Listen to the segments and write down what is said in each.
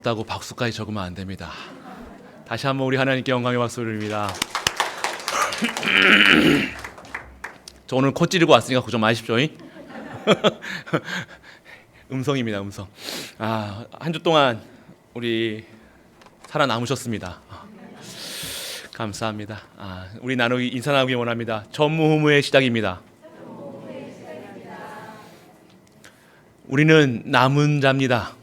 다고 박수까지 적으면 안 됩니다. 다시 한번 우리 하나님께 영광의 박수를 드립니다. 저 오늘 코 찌르고 왔으니까 걱정 마십시오. 음성입니다, 음성. 한 주 동안 우리 살아남으셨습니다. 감사합니다. 우리 인사 나누기 원합니다. 전무후무의 시작입니다. 우리는 남은 자입니다.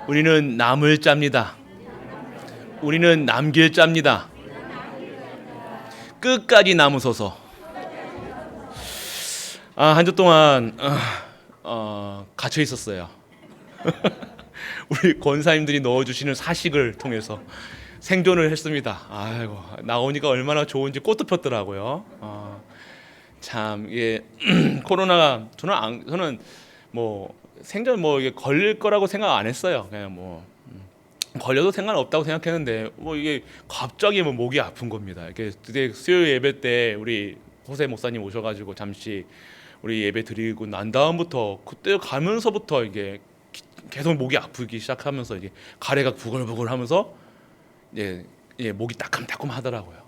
우리는 남을 자입니다. 우리는 남길 자입니다. 끝까지 남으소서. 한 주 동안 갇혀 있었어요. 우리 권사님들이 넣어주시는 사식을 통해서 생존을 했습니다. 아이고, 나오니까 얼마나 좋은지 꽃도 폈더라고요. 참 이게 코로나가 저는 뭐 생전 이게 걸릴 거라고 생각 안 했어요. 그냥 걸려도 상관없다고 생각했는데 이게 갑자기 목이 아픈 겁니다. 이렇게 수요일 예배 때 우리 호세 목사님 오셔가지고 잠시 우리 예배 드리고 난 다음부터 그때 가면서부터 이게 계속 목이 아프기 시작하면서 이게 가래가 부글부글하면서 목이 따끔따끔 하더라고요.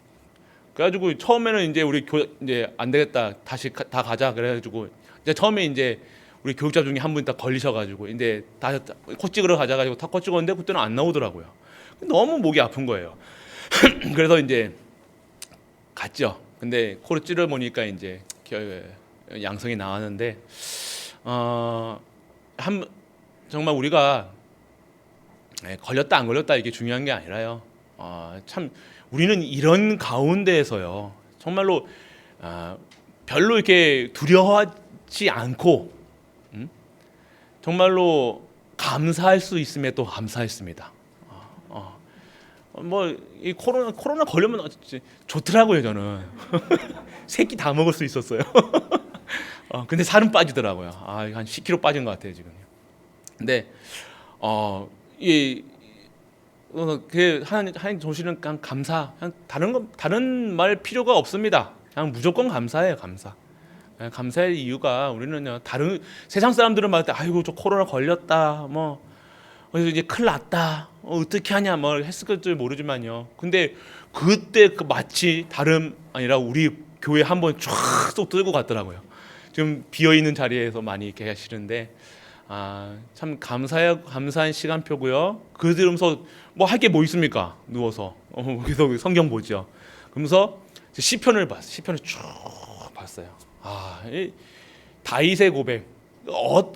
그래가지고 처음에는 이제 우리 이제 안 되겠다, 다시 다 가자 그래가지고 이제 처음에 이제 우리 교육자 중에 한 분이 딱 걸리셔가지고 이제 다 코 찍으러 가자가지고 다 코 찍었는데 그때는 안 나오더라고요. 너무 목이 아픈 거예요. 그래서 이제 갔죠. 근데 코를 찌르 보니까 이제 양성이 나왔는데 정말 우리가 걸렸다 안 걸렸다 이게 중요한 게 아니라요. 참 우리는 이런 가운데에서요 정말로 별로 이렇게 두려워하지 않고 정말로 감사할 수 있음에 또 감사했습니다. 이 코로나 걸리면 좋더라고요. 저는 새끼 다 먹을 수 있었어요. 근데 살은 빠지더라고요. 한 10kg 빠진 것 같아요 지금. 근데 하나님 조시는 그냥 감사. 그냥 다른 말 필요가 없습니다. 그냥 무조건 감사해요. 감사할 이유가 우리는요 다른 세상 사람들은 말할 때 아이고 저 코로나 걸렸다 그래서 이제 큰일 났다 어떻게 하냐 했을 줄 모르지만요. 근데 그때 마치 다름 아니라 우리 교회 한번 쫙 쏙 들고 갔더라고요. 지금 비어 있는 자리에서 많이 계시는데 참 감사한 시간표고요. 그 들으면서 할 게 뭐 있습니까? 누워서 계속 성경 보죠. 그러면서 시편을 봤어요. 시편을 쭉 봤어요. 다윗의 고백.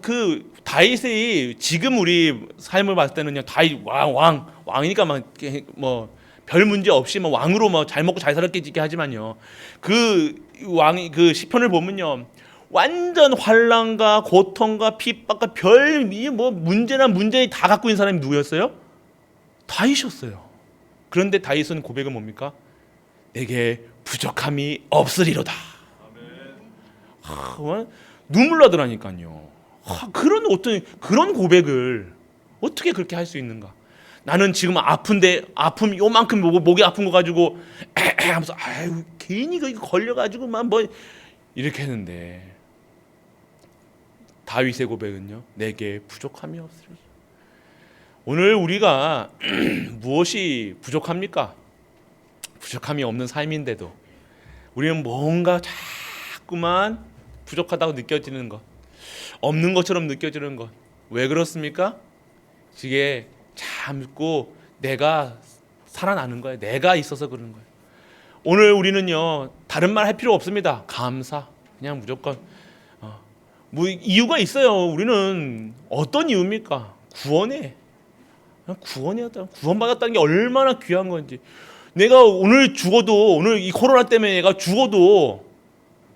그 다윗이 지금 우리 삶을 봤을 때는요 다윗 왕이니까 별 문제 없이 왕으로 잘 먹고 잘 살았겠지 하지만요 그 시편을 보면요 완전 환난과 고통과 핍박과 별 문제는 다 갖고 있는 사람이 누구였어요? 다윗이었어요. 그런데 다윗은 고백은 뭡니까? 내게 부족함이 없으리로다. 눈물 나더라니까요. 그런 고백을 어떻게 그렇게 할 수 있는가? 나는 지금 아픈데 요만큼 목이 아픈 거 가지고 하면서 괜히 이거 걸려가지고만 이렇게 했는데 다윗의 고백은요 내게 부족함이 없으리. 오늘 우리가 무엇이 부족합니까? 부족함이 없는 삶인데도 우리는 뭔가 자꾸만 부족하다고 느껴지는 것, 없는 것처럼 느껴지는 것. 왜 그렇습니까? 이게 참고 내가 살아나는 거예요. 내가 있어서 그러는 거예요. 오늘 우리는요 다른 말 할 필요 없습니다. 감사. 그냥 무조건 이유가 있어요. 우리는 어떤 이유입니까? 구원받았다는 게 얼마나 귀한 건지. 내가 오늘 이 코로나 때문에 내가 죽어도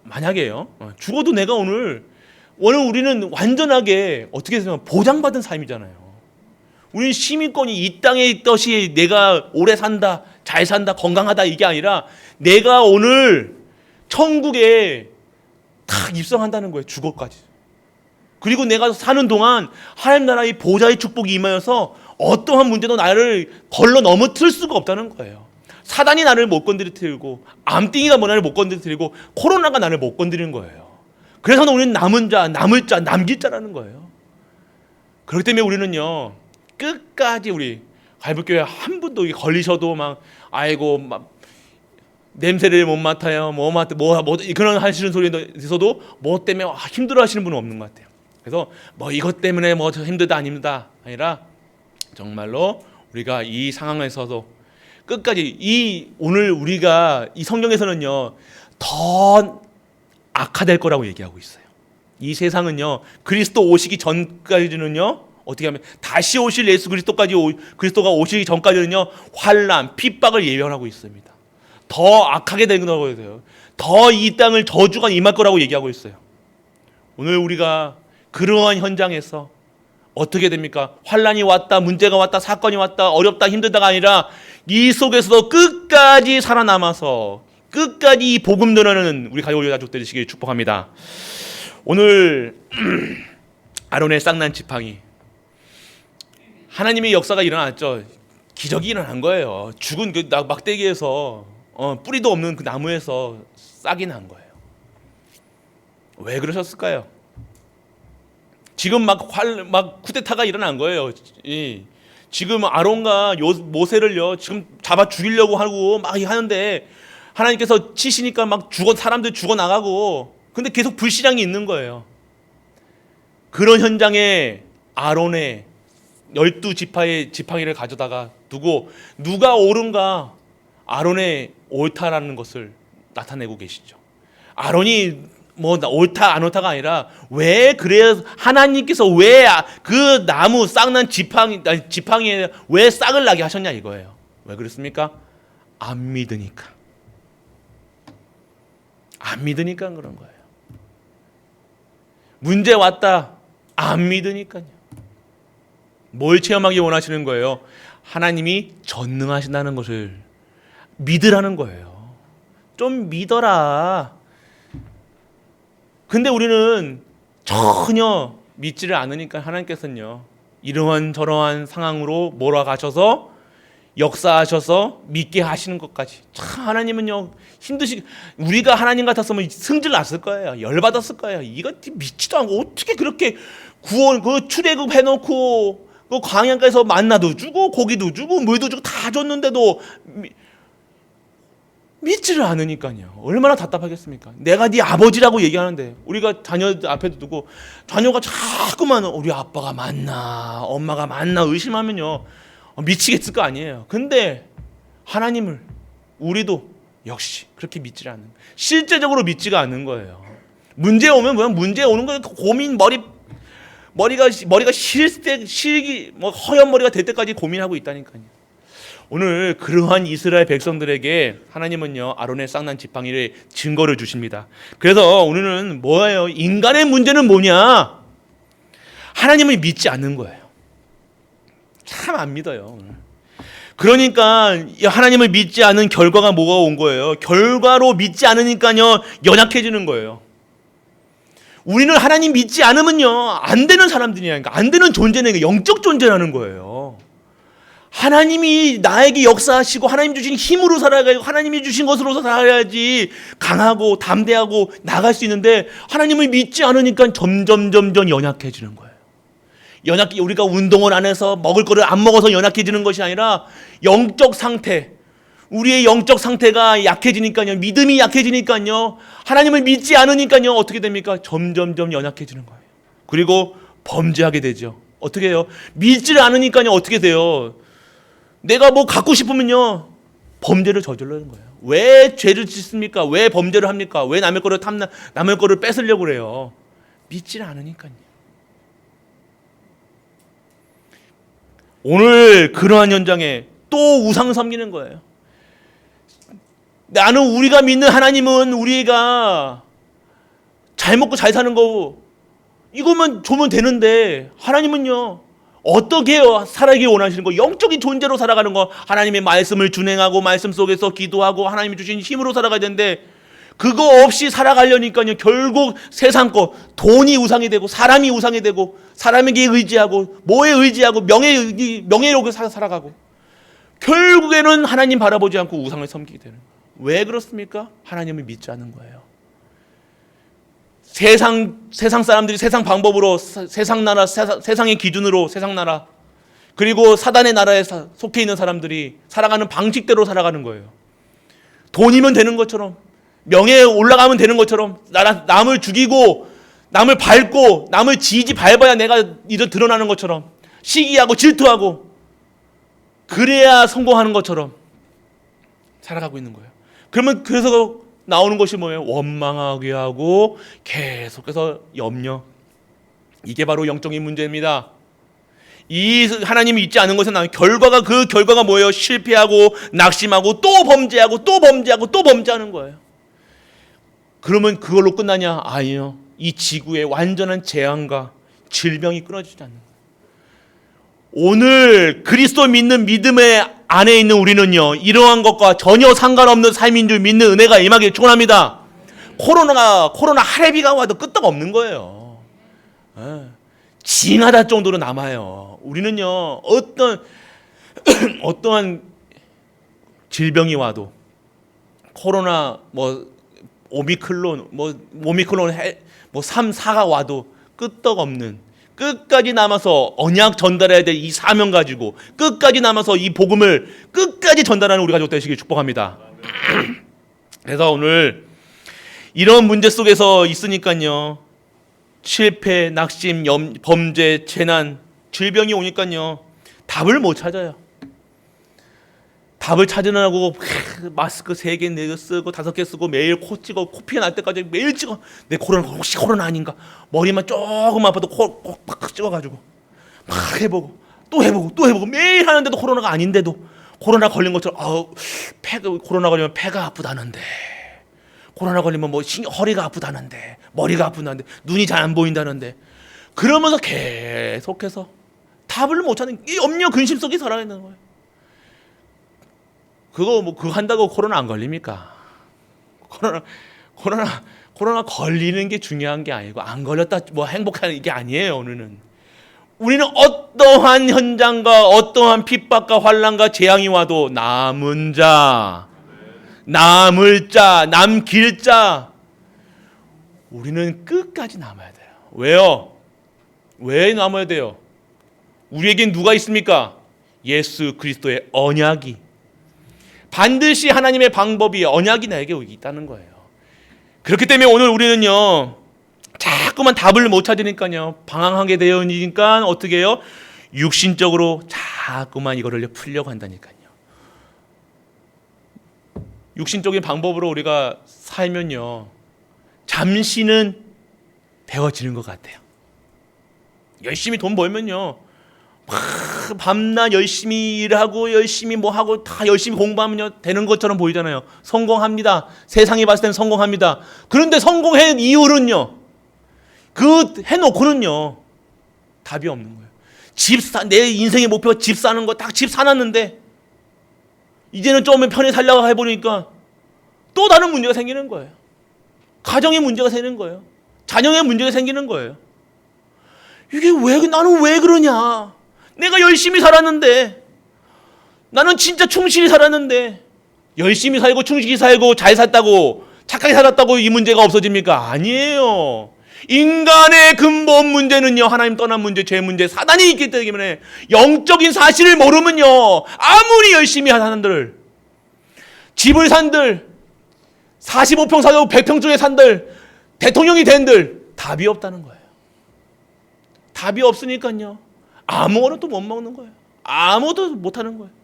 만약에요 죽어도 내가 오늘 우리는 완전하게 어떻게 생각하면 보장받은 삶이잖아요. 우리는 시민권이 이 땅에 있듯이 내가 오래 산다, 잘 산다, 건강하다 이게 아니라 내가 오늘 천국에 딱 입성한다는 거예요. 죽어까지. 그리고 내가 사는 동안 하나님 나라의 보좌의 축복이 임하여서 어떠한 문제도 나를 걸러 넘어뜨릴 수가 없다는 거예요. 사단이 나를 못 건드리고 암띵이가 나를 못 건드리고 코로나가 나를 못 건드리는 거예요. 그래서 우리는 남을 자, 남길 자라는 거예요. 그렇기 때문에 우리는요 끝까지 우리 갈불교회 한 분도 걸리셔도 막 아이고 막 냄새를 못 맡아요. 뭐 그런 하시는 소리에서도 뭐 때문에 힘들어 하시는 분은 없는 것 같아요. 그래서 뭐 이것 때문에 뭐 힘들다 아닙니다. 아니라 정말로 우리가 이 상황에서도 끝까지 오늘 우리가 이 성경에서는요 더 악화될 거라고 얘기하고 있어요. 이 세상은요 그리스도 오시기 전까지는요 어떻게 하면 다시 오실 예수 그리스도가 오시기 전까지는요 환난, 핍박을 예언하고 있습니다. 더 악하게 된 거라고 해요. 더 이 땅을 저주가 임할 거라고 얘기하고 있어요. 오늘 우리가 그러한 현장에서 어떻게 됩니까? 환난이 왔다, 문제가 왔다, 사건이 왔다, 어렵다, 힘들다가 아니라 이 속에서도 끝까지 살아남아서 끝까지 이 복음 전하는 우리 가족 되시길 축복합니다. 오늘 아론의 쌍난 지팡이, 하나님의 역사가 일어났죠. 기적이 일어난 거예요. 죽은 그 막대기에서 뿌리도 없는 그 나무에서 싹이 난 거예요. 왜 그러셨을까요? 지금 막 쿠데타가 일어난 거예요. 지금 아론과 모세를요 지금 잡아 죽이려고 하고 막 하는데 하나님께서 치시니까 막 사람들 죽어 나가고, 근데 계속 불신앙이 있는 거예요. 그런 현장에 아론의 12지파의 지팡이를 가져다가 두고 누가 옳은가 아론의 옳다라는 것을 나타내고 계시죠. 아론이 뭐 옳다 안 옳다가 아니라 왜 그래야 하나님께서 왜 그 나무 싹난 지팡이에 왜 싹을 나게 하셨냐 이거예요. 왜 그렇습니까? 안 믿으니까. 안 믿으니까 그런 거예요. 문제 왔다 안 믿으니까요. 뭘 체험하기 원하시는 거예요? 하나님이 전능하신다는 것을 믿으라는 거예요. 좀 믿어라. 근데 우리는 전혀 믿지를 않으니까 하나님께서는요 이러한 저러한 상황으로 몰아가셔서 역사하셔서 믿게 하시는 것까지. 참 하나님은요 우리가 하나님 같았으면 승질 났을 거예요. 열받았을 거예요. 이거 믿지도 않고 어떻게 그렇게 구원 출애굽 해놓고 그 광야가에서 만나도 주고 고기도 주고 물도 주고 다 줬는데도 믿지를 않으니까요. 얼마나 답답하겠습니까? 내가 네 아버지라고 얘기하는데 우리가 자녀 앞에도 두고 자녀가 자꾸만 우리 아빠가 맞나 엄마가 맞나 의심하면요 미치겠을 거 아니에요. 근데 하나님을 우리도 역시 그렇게 믿지 않는, 실제적으로 믿지가 않는 거예요. 문제 오면 뭐야? 문제 오는 거 고민 머리가 실기 허연 머리가 될 때까지 고민하고 있다니까요. 오늘 그러한 이스라엘 백성들에게 하나님은요 아론의 쌍난 지팡이를 증거를 주십니다. 그래서 오늘은 뭐예요? 인간의 문제는 뭐냐? 하나님을 믿지 않는 거예요. 참 안 믿어요. 그러니까 하나님을 믿지 않은 결과가 뭐가 온 거예요? 결과로 믿지 않으니까요 연약해지는 거예요. 우리는 하나님 믿지 않으면요 안 되는 사람들이니까, 안 되는 존재는 영적 존재라는 거예요. 하나님이 나에게 역사하시고 하나님 주신 힘으로 살아가고 하나님이 주신 것으로 살아야지 강하고 담대하고 나갈 수 있는데, 하나님을 믿지 않으니까 점점 연약해지는 거예요. 우리가 운동을 안 해서 먹을 거를 안 먹어서 연약해지는 것이 아니라 영적 상태, 우리의 영적 상태가 약해지니까요, 믿음이 약해지니까요, 하나님을 믿지 않으니까요 어떻게 됩니까? 점점 연약해지는 거예요. 그리고 범죄하게 되죠. 어떻게 해요? 믿지를 않으니까요 어떻게 돼요? 내가 뭐 갖고 싶으면요 범죄를 저지르는 거예요. 왜 죄를 짓습니까? 왜 범죄를 합니까? 왜 남의 거를 뺏으려고 그래요? 믿지를 않으니까요. 오늘 그러한 현장에 또 우상 섬기는 거예요. 우리가 믿는 하나님은 우리가 잘 먹고 잘 사는 거 이것만 주면 되는데, 하나님은요 어떻게 살아가기 원하시는 거? 영적인 존재로 살아가는 거. 하나님의 말씀을 준행하고 말씀 속에서 기도하고 하나님이 주신 힘으로 살아가야 되는데, 그거 없이 살아가려니까요 결국 세상 거, 돈이 우상이 되고 사람이 우상이 되고 사람에게 의지하고 뭐에 의지하고 명예로 살아가고 결국에는 하나님 바라보지 않고 우상을 섬기게 되는 거예요. 왜 그렇습니까? 하나님을 믿지 않는 거예요. 세상 사람들이 세상 방법으로 세상 나라, 세상의 기준으로 세상 나라, 그리고 사단의 나라에 속해 있는 사람들이 살아가는 방식대로 살아가는 거예요. 돈이면 되는 것처럼, 명예에 올라가면 되는 것처럼, 남을 죽이고 남을 밟고 남을 지지 밟아야 내가 이런 드러나는 것처럼, 시기하고 질투하고 그래야 성공하는 것처럼 살아가고 있는 거예요. 그러면 그래서 나오는 것이 뭐예요? 원망하게 하고 계속해서 염려. 이게 바로 영적인 문제입니다. 이 하나님이 있지 않은 것에 나온 결과가, 그 결과가 뭐예요? 실패하고 낙심하고 또 범죄하고 또 범죄하고 또 범죄하는 거예요. 그러면 그걸로 끝나냐? 아니요. 이 지구에 완전한 재앙과 질병이 끊어지지 않는 거예요. 오늘 그리스도 믿는 믿음의 안에 있는 우리는요, 이러한 것과 전혀 상관없는 삶인 줄 믿는 은혜가 임하길 축원합니다. 코로나 할애비가 와도 끄떡 없는 거예요. 징하다 정도로 남아요. 우리는요, 어떠한 질병이 와도, 코로나 오미크론 3, 4가 와도 끄떡 없는, 끝까지 남아서 언약 전달해야 될 이 사명 가지고 끝까지 남아서 이 복음을 끝까지 전달하는 우리 가족 되시길 축복합니다. 그래서 오늘 이런 문제 속에서 있으니까요, 실패, 낙심, 범죄, 재난, 질병이 오니까요, 답을 못 찾아요. 답을 찾으려고 마스크 3개, 4개 쓰고 5개 쓰고 매일 코 찍어, 코피 날 때까지 매일 찍어. 내 혹시 코로나 아닌가? 머리만 조금 아파도 팍 찍어가지고 막 해보고 또 해보고 매일 하는데도 코로나가 아닌데도 코로나 걸린 것처럼 코로나 걸리면 폐가 아프다는데, 코로나 걸리면 허리가 아프다는데, 머리가 아프다는데, 눈이 잘 안 보인다는데, 그러면서 계속해서 답을 못 찾는 이 염려 근심 속에 살아가는 거예요. 그거 한다고 코로나 안 걸립니까? 코로나 걸리는 게 중요한 게 아니고, 안 걸렸다 행복한 게 아니에요. 우리는 어떠한 현장과 어떠한 핍박과 환난과 재앙이 와도 남은 자, 남을 자, 남길 자, 우리는 끝까지 남아야 돼요. 왜요? 왜 남아야 돼요? 우리에겐 누가 있습니까? 예수 그리스도의 언약이, 반드시 하나님의 방법이, 언약이 나에게 있다는 거예요. 그렇기 때문에 오늘 우리는요, 자꾸만 답을 못 찾으니까요, 방황하게 되니까 어떻게 해요? 육신적으로 자꾸만 이거를 풀려고 한다니까요. 육신적인 방법으로 우리가 살면요, 잠시는 배워지는 것 같아요. 열심히 돈 벌면요, 밤낮 열심히 일하고 열심히 하고 다 열심히 공부하면요, 되는 것처럼 보이잖아요. 성공합니다. 세상이 봤을 때는 성공합니다. 그런데 성공한 이유는요, 해놓고는요, 답이 없는 거예요. 내 인생의 목표가 집 사는 거, 딱 집 사놨는데 이제는 조금 편히 살려고 해보니까 또 다른 문제가 생기는 거예요. 가정의 문제가 생기는 거예요. 자녀의 문제가 생기는 거예요. 나는 왜 그러냐? 내가 열심히 살았는데, 나는 진짜 충실히 살았는데, 열심히 살고 충실히 살고 잘 살았다고, 착하게 살았다고 이 문제가 없어집니까? 아니에요. 인간의 근본 문제는요, 하나님 떠난 문제, 죄 문제, 사단이 있기 때문에 영적인 사실을 모르면요, 아무리 열심히 한 사람들, 집을 산들, 45평 사고 100평 중에 산들, 대통령이 된들, 답이 없다는 거예요. 답이 없으니까요, 아무거나 못 먹는 거예요. 아무것도 못하는 거예요.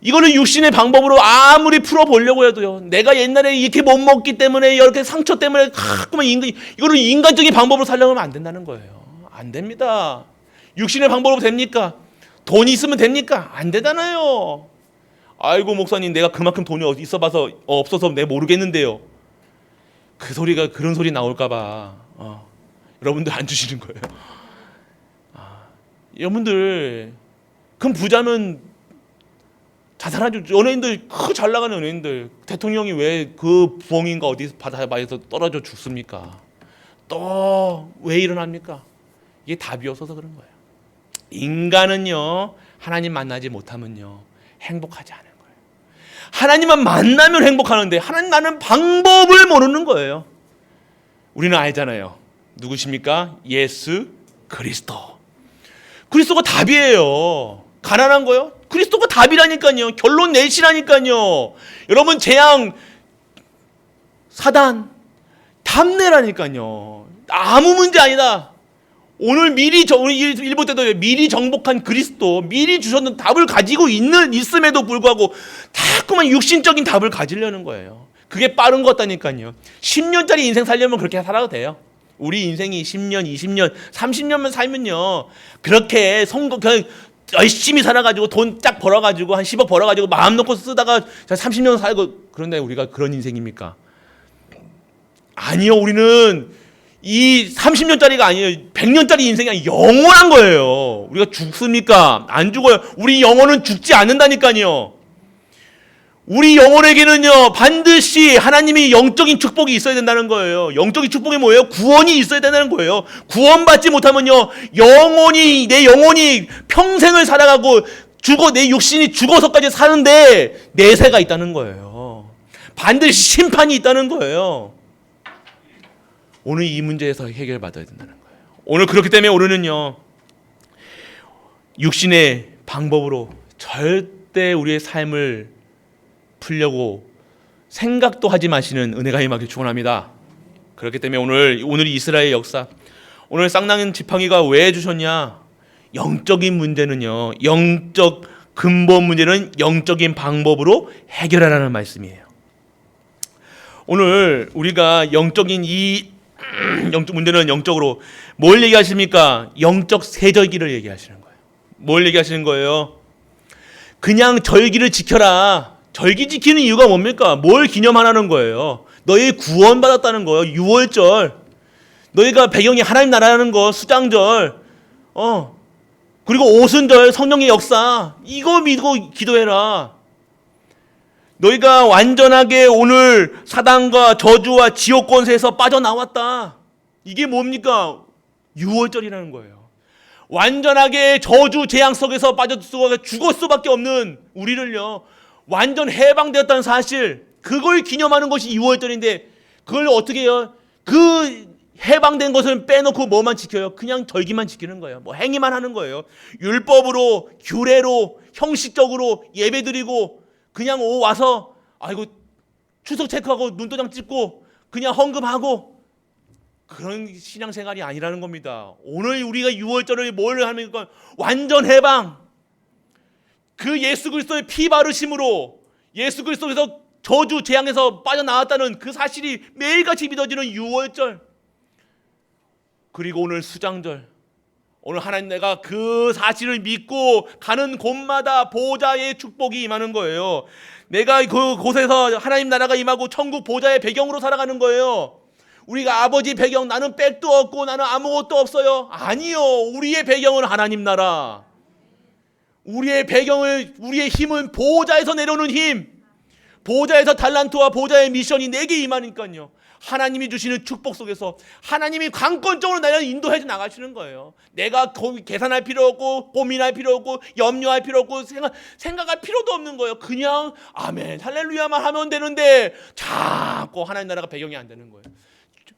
이거는 육신의 방법으로 아무리 풀어보려고 해도요, 내가 옛날에 이렇게 못 먹기 때문에, 이렇게 상처 때문에 가끔은 이거는 인간적인 방법으로 살려고 하면 안 된다는 거예요. 안 됩니다. 육신의 방법으로 됩니까? 돈이 있으면 됩니까? 안 되잖아요. 아이고 목사님, 내가 그만큼 돈이 있어봐서 없어서 내가 모르겠는데요. 그런 소리 나올까봐 여러분들 안 주시는 거예요. 여러분들, 그럼 부자면 자살하죠. 연예인들, 잘 나가는 연예인들, 대통령이 왜 그 부엉인가 어디 바다에서 떨어져 죽습니까? 또 왜 일어납니까? 이게 답이 없어서 그런 거예요. 인간은요, 하나님 만나지 못하면요, 행복하지 않은 거예요. 하나님만 만나면 행복하는데, 하나님 나는 방법을 모르는 거예요. 우리는 알잖아요. 누구십니까? 예수 그리스도. 그리스도가 답이에요. 가난한 거요? 그리스도가 답이라니까요. 결론 내시라니까요. 여러분 재앙, 사단, 답내라니까요. 아무 문제 아니다. 오늘 미리 우리 일부 때도 미리 정복한 그리스도, 미리 주셨는 답을 가지고 있음에도 불구하고 자꾸만 육신적인 답을 가지려는 거예요. 그게 빠른 것 같다니까요. 10년짜리 인생 살려면 그렇게 살아도 돼요. 우리 인생이 10년, 20년, 30년만 살면요. 그렇게 그냥 열심히 살아가지고 돈 쫙 벌어가지고 한 10억 벌어가지고 마음 놓고 쓰다가 30년 살고 그런데 우리가 그런 인생입니까? 아니요. 우리는 이 30년짜리가 아니에요. 100년짜리 인생이 아니에요. 영원한 거예요. 우리가 죽습니까? 안 죽어요. 우리 영혼은 죽지 않는다니까요. 우리 영혼에게는요 반드시 하나님이 영적인 축복이 있어야 된다는 거예요. 영적인 축복이 뭐예요? 구원이 있어야 된다는 거예요. 구원받지 못하면요 내 영혼이 평생을 살아가고 내 육신이 죽어서까지 사는데 내세가 있다는 거예요. 반드시 심판이 있다는 거예요. 오늘 이 문제에서 해결받아야 된다는 거예요. 오늘 그렇기 때문에 오늘은요 육신의 방법으로 절대 우리의 삶을 풀려고 생각도 하지 마시는 은혜가 임하길 축원합니다. 그렇기 때문에 오늘 이스라엘 역사, 오늘 쌍난 지팡이가 왜 주셨냐? 영적인 문제는요, 영적 근본 문제는 영적인 방법으로 해결하라는 말씀이에요. 오늘 우리가 영적인 영적 문제는 영적으로 뭘 얘기하십니까? 영적 세절기를 얘기하시는 거예요. 뭘 얘기하시는 거예요? 그냥 절기를 지켜라. 절기 지키는 이유가 뭡니까? 뭘 기념하라는 거예요? 너희 구원받았다는 거예요. 유월절. 너희가 배경이 하나님 나라라는 거, 수장절. 그리고 오순절, 성령의 역사. 이거 믿고 기도해라. 너희가 완전하게 오늘 사단과 저주와 지옥 권세에서 빠져나왔다. 이게 뭡니까? 유월절이라는 거예요. 완전하게 저주 재앙 속에서 죽을 수밖에 없는 우리를요 완전 해방되었다는 사실, 그걸 기념하는 것이 6월절인데 그걸 어떻게 해요? 그 해방된 것을 빼놓고 뭐만 지켜요? 그냥 절기만 지키는 거예요. 뭐 행위만 하는 거예요. 율법으로, 규례로, 형식적으로 예배드리고 그냥 와서 아이고 추석 체크하고 눈도장 찍고 그냥 헌금하고 그런 신앙생활이 아니라는 겁니다. 오늘 우리가 6월절을 뭘 하니까 완전 해방. 그 예수 그리스도의 피 바르심으로 예수 그리스도에서 저주 재앙에서 빠져나왔다는 그 사실이 매일같이 믿어지는 유월절. 그리고 오늘 수장절. 오늘 하나님 내가 그 사실을 믿고 가는 곳마다 보좌의 축복이 임하는 거예요. 내가 그 곳에서 하나님 나라가 임하고 천국 보좌의 배경으로 살아가는 거예요. 우리가 아버지 배경, 나는 백도 없고 나는 아무것도 없어요. 아니요. 우리의 배경은 하나님 나라. 우리의 힘은 보호자에서 내려오는 힘, 보호자에서 달란트와 보호자의 미션이 내게 임하니까요. 하나님이 주시는 축복 속에서 하나님이 강권적으로 나를 인도해 나가시는 거예요. 내가 계산할 필요 없고 고민할 필요 없고 염려할 필요 없고 생각할 필요도 없는 거예요. 그냥 아멘 할렐루야만 하면 되는데 자꾸 하나님 나라가 배경이 안 되는 거예요.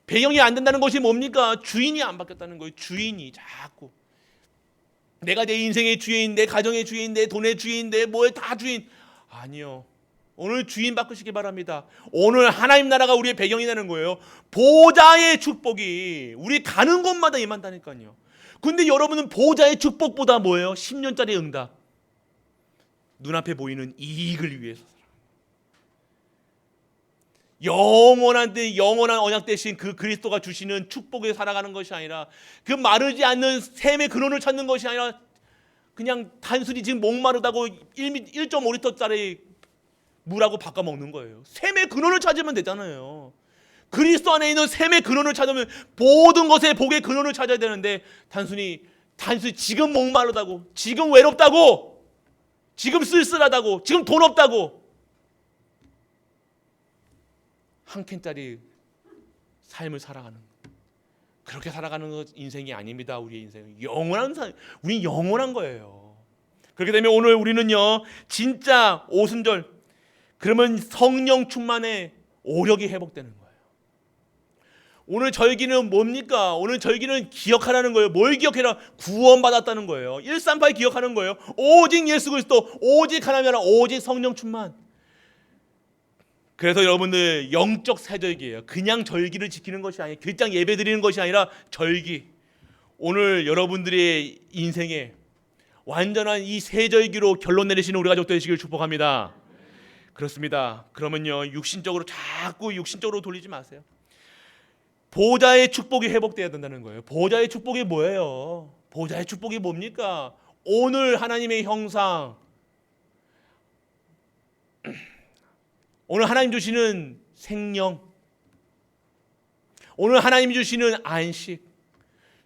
배경이 안 된다는 것이 뭡니까? 주인이 안 바뀌었다는 거예요. 주인이 자꾸 내가 내 인생의 주인, 내 가정의 주인, 내 돈의 주인, 내 뭐의 다 주인. 아니요. 오늘 주인 바꾸시기 바랍니다. 오늘 하나님 나라가 우리의 배경이 되는 거예요. 보좌의 축복이 우리 가는 곳마다 임한다니까요. 근데 여러분은 보좌의 축복보다 뭐예요? 10년짜리 응답. 눈앞에 보이는 이익을 위해서 영원한 언약 대신 그 그리스도가 주시는 축복에 살아가는 것이 아니라 그 마르지 않는 샘의 근원을 찾는 것이 아니라 그냥 단순히 지금 목마르다고 1.5리터짜리 물하고 바꿔 먹는 거예요. 샘의 근원을 찾으면 되잖아요. 그리스도 안에 있는 샘의 근원을 찾으면 모든 것의 복의 근원을 찾아야 되는데 단순히 지금 목마르다고, 지금 외롭다고, 지금 쓸쓸하다고, 지금 돈 없다고 한 캔짜리 삶을 살아가는, 그렇게 살아가는 것 인생이 아닙니다. 우리의 인생은 우리 영원한 거예요. 그렇기 때문에 오늘 우리는요 진짜 오순절 그러면 성령 충만의 오력이 회복되는 거예요. 오늘 절기는 뭡니까? 오늘 절기는 기억하라는 거예요. 뭘 기억해라? 구원받았다는 거예요. 138 기억하는 거예요. 오직 예수 그리스도, 오직 하나님 나라, 오직 성령 충만. 그래서 여러분들 영적 새절기예요. 그냥 절기를 지키는 것이 아니에요. 길장 예배 드리는 것이 아니라 절기. 오늘 여러분들의 인생에 완전한 이 새절기로 결론 내리시는 우리 가족 되시길 축복합니다. 그렇습니다. 그러면요, 자꾸 육신적으로 돌리지 마세요. 보좌의 축복이 회복돼야 된다는 거예요. 보좌의 축복이 뭐예요? 보좌의 축복이 뭡니까? 오늘 하나님의 형상, 오늘 하나님 주시는 생명, 오늘 하나님 주시는 안식,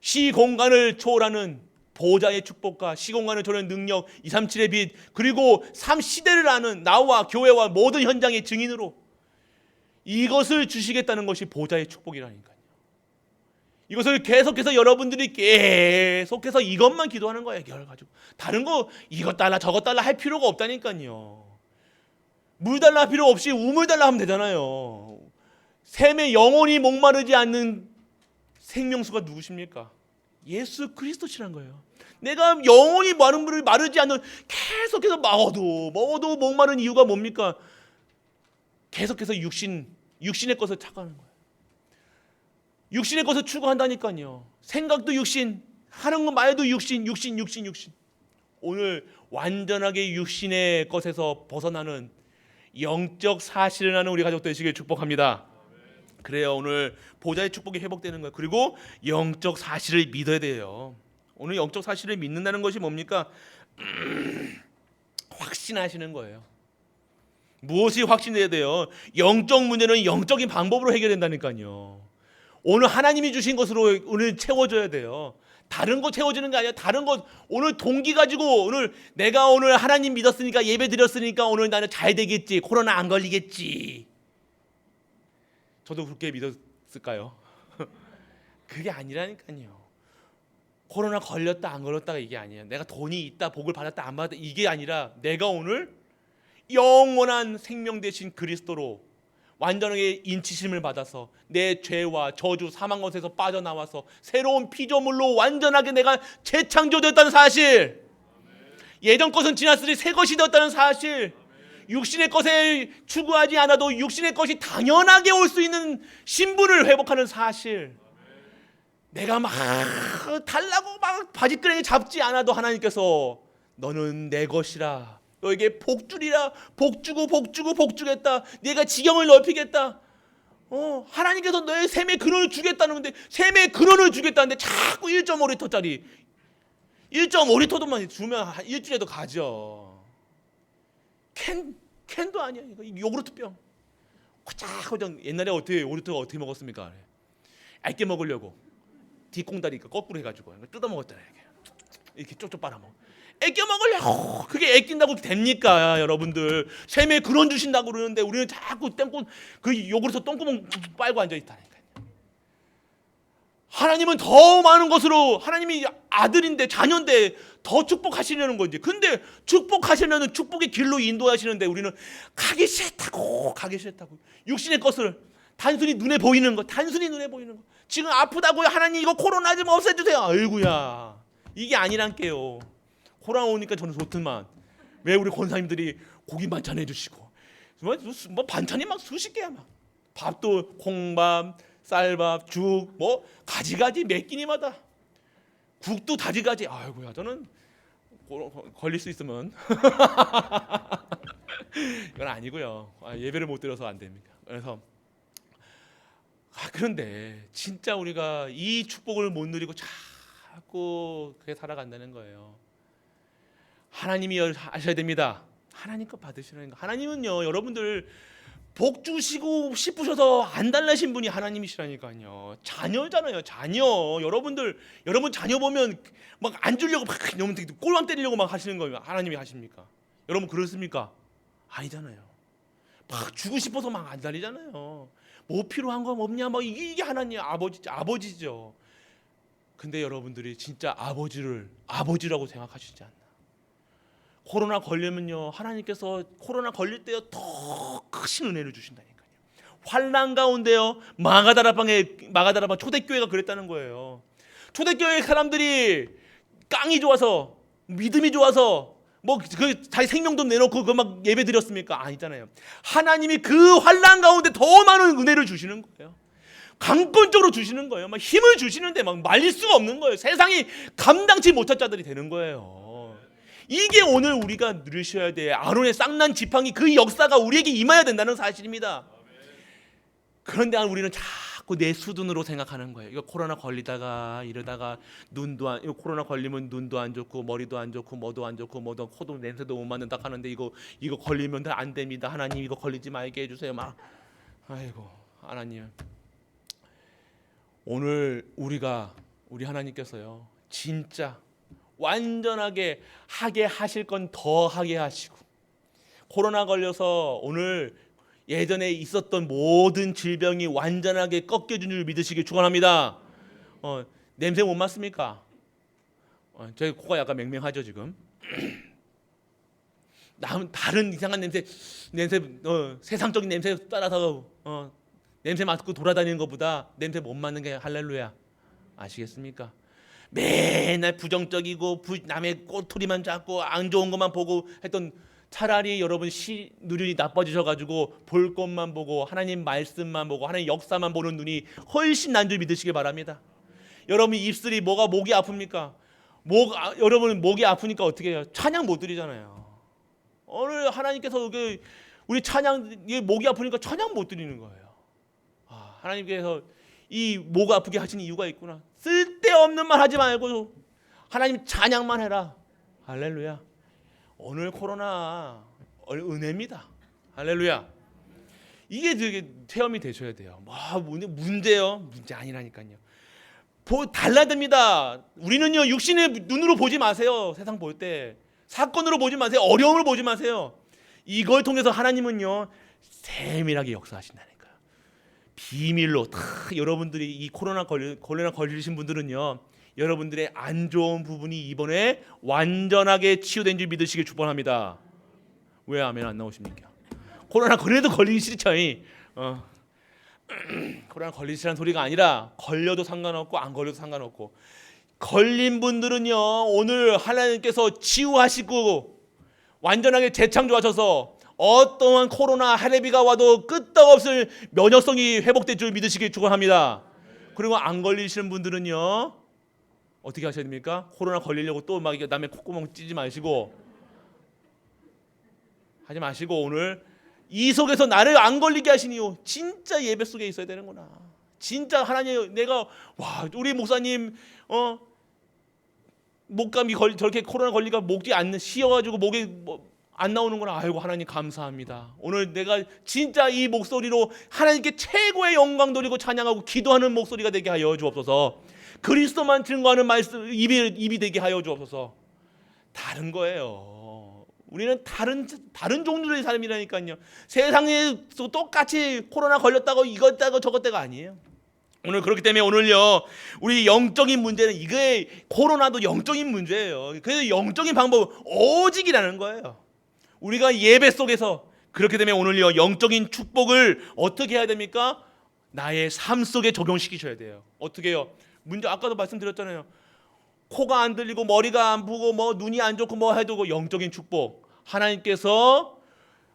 시공간을 초월하는 보좌의 축복과 시공간을 초월하는 능력, 237의 빛, 그리고 삶 시대를 아는 나와 교회와 모든 현장의 증인으로 이것을 주시겠다는 것이 보좌의 축복이라니까요. 이것을 계속해서 여러분들이 계속해서 이것만 기도하는 거예요. 가지고 다른 거 이것 달라 저것 달라 할 필요가 없다니까요. 물 달라 할 필요 없이 우물 달라 하면 되잖아요. 샘에 영원히 목마르지 않는 생명수가 누구십니까? 예수 그리스도시란 거예요. 내가 영원히 마르지 않는, 계속해서 먹어도 목마른 이유가 뭡니까? 계속해서 육신의 것을 찾아가는 거예요. 육신의 것을 추구한다니까요. 생각도 육신, 하는 거 말도 육신. 오늘 완전하게 육신의 것에서 벗어나는 영적 사실을 하는 우리 가족 되시길 축복합니다. 그래요. 오늘 보좌의 축복이 회복되는 거예요. 그리고 영적 사실을 믿어야 돼요. 오늘 영적 사실을 믿는다는 것이 뭡니까? 확신하시는 거예요. 무엇이 확신돼야 돼요? 영적 문제는 영적인 방법으로 해결된다니까요. 오늘 하나님이 주신 것으로 오늘 채워줘야 돼요. 다른 거 채워지는 게 아니라 다른 거 오늘 동기 가지고 내가 오늘 하나님 믿었으니까 예배 드렸으니까 오늘 나는 잘 되겠지, 코로나 안 걸리겠지. 저도 그렇게 믿었을까요? 그게 아니라니까요. 코로나 걸렸다 안 걸렸다가 이게 아니에요. 내가 돈이 있다 복을 받았다 안 받았다 이게 아니라 내가 오늘 영원한 생명 되신 그리스도로 완전하게 인치심을 받아서 내 죄와 저주 사망 것에서 빠져나와서 새로운 피조물로 완전하게 내가 재창조되었다는 사실, 예전 것은 지났으니 새 것이 되었다는 사실, 육신의 것에 추구하지 않아도 육신의 것이 당연하게 올 수 있는 신분을 회복하는 사실, 내가 막 달라고 막 바지끄레기 잡지 않아도 하나님께서 너는 내 것이라, 너에게 복주리라, 복주겠다, 내가 지경을 넓히겠다. 하나님께서 너의 샘의 근원을 주겠다는데, 샘의 근원을 주겠다는데 자꾸 1.5리터짜리 1.5리터도만 주면 일주일에도 가죠. 캔도 아니야. 이거 요구르트병. 코작코작. 옛날에 요구르트가 어떻게 먹었습니까? 얇게 먹으려고 뒷공다리 거꾸로 해가지고 뜯어 먹었잖아요. 이렇게 쪽쪽 빨아먹어. 애껴 먹으려고. 그게 애낀다고 됩니까, 여러분들? 샘에 근원 주신다고 그러는데 우리는 자꾸 그 요구르트 똥구멍 빨고 앉아 있다니까요. 하나님은 더 많은 것으로, 하나님이 아들인데 자녀인데 더 축복하시려는 거지. 근데 축복하시려는 축복의 길로 인도하시는데 우리는 가기 싫다고 육신의 것을 단순히 눈에 보이는 거. 지금 아프다고요. 하나님 이거 코로나 좀 없애주세요. 아이고야, 이게 아니란게요. 코로나 오니까 저는 좋더만. 왜 우리 권사님들이 고기 반찬 해주시고 뭐 반찬이 막 수십 개야. 막 밥도 콩밥, 쌀밥, 죽, 뭐 가지가지 몇 끼니마다 국도 다지가지. 아이고야, 저는 걸릴 수 있으면 이건 아니고요. 예배를 못 드려서 안 됩니다. 그래서 그런데 진짜 우리가 이 축복을 못 누리고 자꾸 그렇게 살아간다는 거예요. 하나님이 하셔야 됩니다. 하나님 것 받으시라는 거. 하나님은요, 여러분들 복 주시고 싶으셔서 안 달라신 분이 하나님이시라니까요. 자녀잖아요, 자녀. 여러분 자녀 보면 막 안 주려고 막 너무 꼴랑 때리려고 막 하시는 거예요. 하나님이 하십니까? 여러분 그렇습니까? 아니잖아요. 막 주고 싶어서 막 안 달리잖아요. 뭐 필요한 거 없냐? 막 이게 하나님 아버지죠. 근데 여러분들이 진짜 아버지라고 생각하시지 않나? 코로나 걸리면요, 하나님께서 코로나 걸릴 때 더 크신 은혜를 주신다니까요. 환난 가운데요. 마가다라방 초대교회가 그랬다는 거예요. 초대교회 사람들이 깡이 좋아서 믿음이 좋아서 뭐 그 자기 생명도 내놓고 그 막 예배 드렸습니까? 아니잖아요. 하나님이 그 환난 가운데 더 많은 은혜를 주시는 거예요. 강권적으로 주시는 거예요. 막 힘을 주시는데 막 말릴 수가 없는 거예요. 세상이 감당치 못할 자들이 되는 거예요. 이게 오늘 우리가 누리셔야 돼. 아론의 쌍난 지팡이 그 역사가 우리에게 임해야 된다는 사실입니다. 그런데 우리는 자꾸 내 수준으로 생각하는 거예요. 이거 코로나 걸리다가 이러다가 이거 코로나 걸리면 눈도 안 좋고 머리도 안 좋고 뭐도 안 좋고 뭐도 코도 냄새도 못 맡는다 하는데 이거 걸리면 안 됩니다. 하나님 이거 걸리지 말게 해주세요. 막 아이고 하나님, 오늘 우리 하나님께서요 진짜 완전하게 하게 하실 건 더 하게 하시고, 코로나 걸려서 오늘 예전에 있었던 모든 질병이 완전하게 꺾여준 줄 믿으시길 축원합니다. 냄새 못 맡습니까? 저희 코가 약간 맹맹하죠 지금. 다른 이상한 냄새 세상적인 냄새 따라서 냄새 맡고 돌아다니는 것보다 냄새 못 맡는 게 할렐루야. 아시겠습니까? 맨날 부정적이고 남의 꼬투리만 잡고 안 좋은 것만 보고 했던, 차라리 여러분 눈이 나빠지셔가지고 볼 것만 보고 하나님 말씀만 보고 하나님 역사만 보는 눈이 훨씬 난 줄 믿으시길 바랍니다. 여러분 입술이 목이 아픕니까? 여러분 목이 아프니까 어떻게 해요? 찬양 못 드리잖아요. 오늘 하나님께서 우리 찬양, 목이 아프니까 찬양 못 드리는 거예요. 하나님께서 이 목 아프게 하신 이유가 있구나. 쓸데없는 말 하지 말고 하나님 찬양만 해라. 할렐루야. 오늘 코로나 은혜입니다. 할렐루야. 이게 되게 체험이 되셔야 돼요. 문제요? 문제 아니라니까요. 달라집니다. 우리는요 육신의 눈으로 보지 마세요. 세상 볼 때 사건으로 보지 마세요. 어려움을 보지 마세요. 이걸 통해서 하나님은요 세밀하게 역사하신다니까요. 비밀로 여러분들이 이 코로나 걸리신 분들은요, 여러분들의 안 좋은 부분이 이번에 완전하게 치유된 줄 믿으시길 축원합니다. 왜 아멘 안 나오십니까? 코로나 걸리기 싫죠. 코로나 걸리시라는 소리가 아니라 걸려도 상관없고 안 걸려도 상관없고, 걸린 분들은요 오늘 하나님께서 치유하시고 완전하게 재창조하셔서 어떠한 코로나 할애비가 와도 끄떡없을 면역성이 회복될 줄 믿으시길 축원합니다. 그리고 안 걸리시는 분들은요 어떻게 하셔야 됩니까? 코로나 걸리려고 또 막 남의 콧구멍 찌지 마시고 오늘 이 속에서 나를 안 걸리게 하신 이유, 진짜 예배 속에 있어야 되는구나. 진짜 하나님, 우리 목사님 목감이 저렇게 코로나 걸리가 목이 안 쉬어가지고 목이 안 나오는구나. 아이고 하나님 감사합니다. 오늘 내가 진짜 이 목소리로 하나님께 최고의 영광 돌리고 찬양하고 기도하는 목소리가 되게 하여 주옵소서. 그리스도만 증거하는 말씀 입이 되게 하여 주옵소서. 다른 거예요. 우리는 다른 종류의 삶이라니까요. 세상에서 똑같이 코로나 걸렸다고 이것다고 저것다가 아니에요. 오늘 그렇기 때문에 오늘요 우리 영적인 문제는, 이게 코로나도 영적인 문제예요. 그래서 영적인 방법 오직이라는 거예요. 우리가 예배 속에서, 그렇기 때문에 오늘요 영적인 축복을 어떻게 해야 됩니까? 나의 삶 속에 적용시키셔야 돼요. 어떻게 해요? 문제 아까도 말씀드렸잖아요. 코가 안 들리고 머리가 안 부고 눈이 안 좋고 해도 영적인 축복,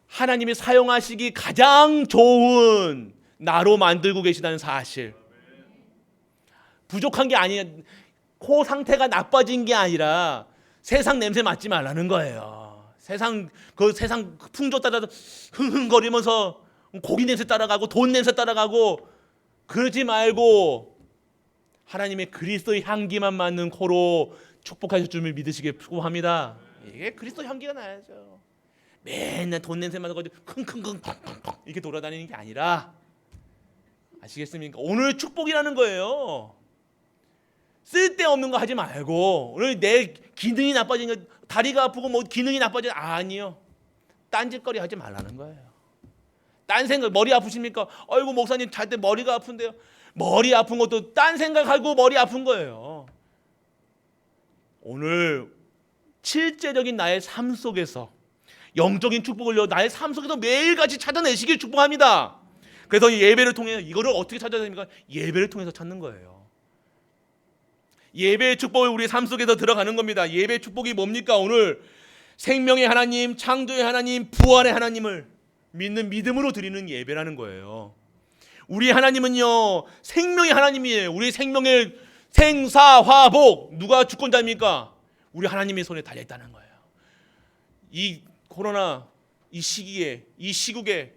하나님이 사용하시기 가장 좋은 나로 만들고 계시다는 사실. 부족한 게 아니에요. 코 상태가 나빠진 게 아니라 세상 냄새 맡지 말라는 거예요. 세상 풍조 따라서 흥흥거리면서 고기 냄새 따라가고 돈 냄새 따라가고 그러지 말고 하나님의 그리스도의 향기만 맡는 코로 축복하실 줄 믿으시길 축복합니다. 이게 그리스도 향기가 나야죠. 맨날 돈 냄새 맡아가지고 킁킁킁 이렇게 돌아다니는 게 아니라, 아시겠습니까? 오늘 축복이라는 거예요. 쓸데없는 거 하지 말고, 오늘 내 기능이 나빠진 거, 다리가 아프고 기능이 나빠진 거 아니요. 딴짓거리 하지 말라는 거예요. 딴 생각, 머리 아프십니까? 아이고 목사님 잘 때 머리가 아픈데요. 머리 아픈 것도 딴 생각하고 머리 아픈 거예요. 오늘 실제적인 나의 삶 속에서 영적인 축복을요 나의 삶 속에서 매일같이 찾아내시길 축복합니다. 그래서 이 예배를 통해 이거를 어떻게 찾아야 됩니까? 예배를 통해서 찾는 거예요. 예배의 축복을 우리 삶 속에서 들어가는 겁니다. 예배의 축복이 뭡니까? 오늘 생명의 하나님, 창조의 하나님, 부활의 하나님을 믿는 믿음으로 드리는 예배라는 거예요. 우리 하나님은요, 생명의 하나님이에요. 우리 생명의 생사화복, 누가 주권자입니까? 우리 하나님의 손에 달려 있다는 거예요. 이 코로나 이 시기에, 이 시국에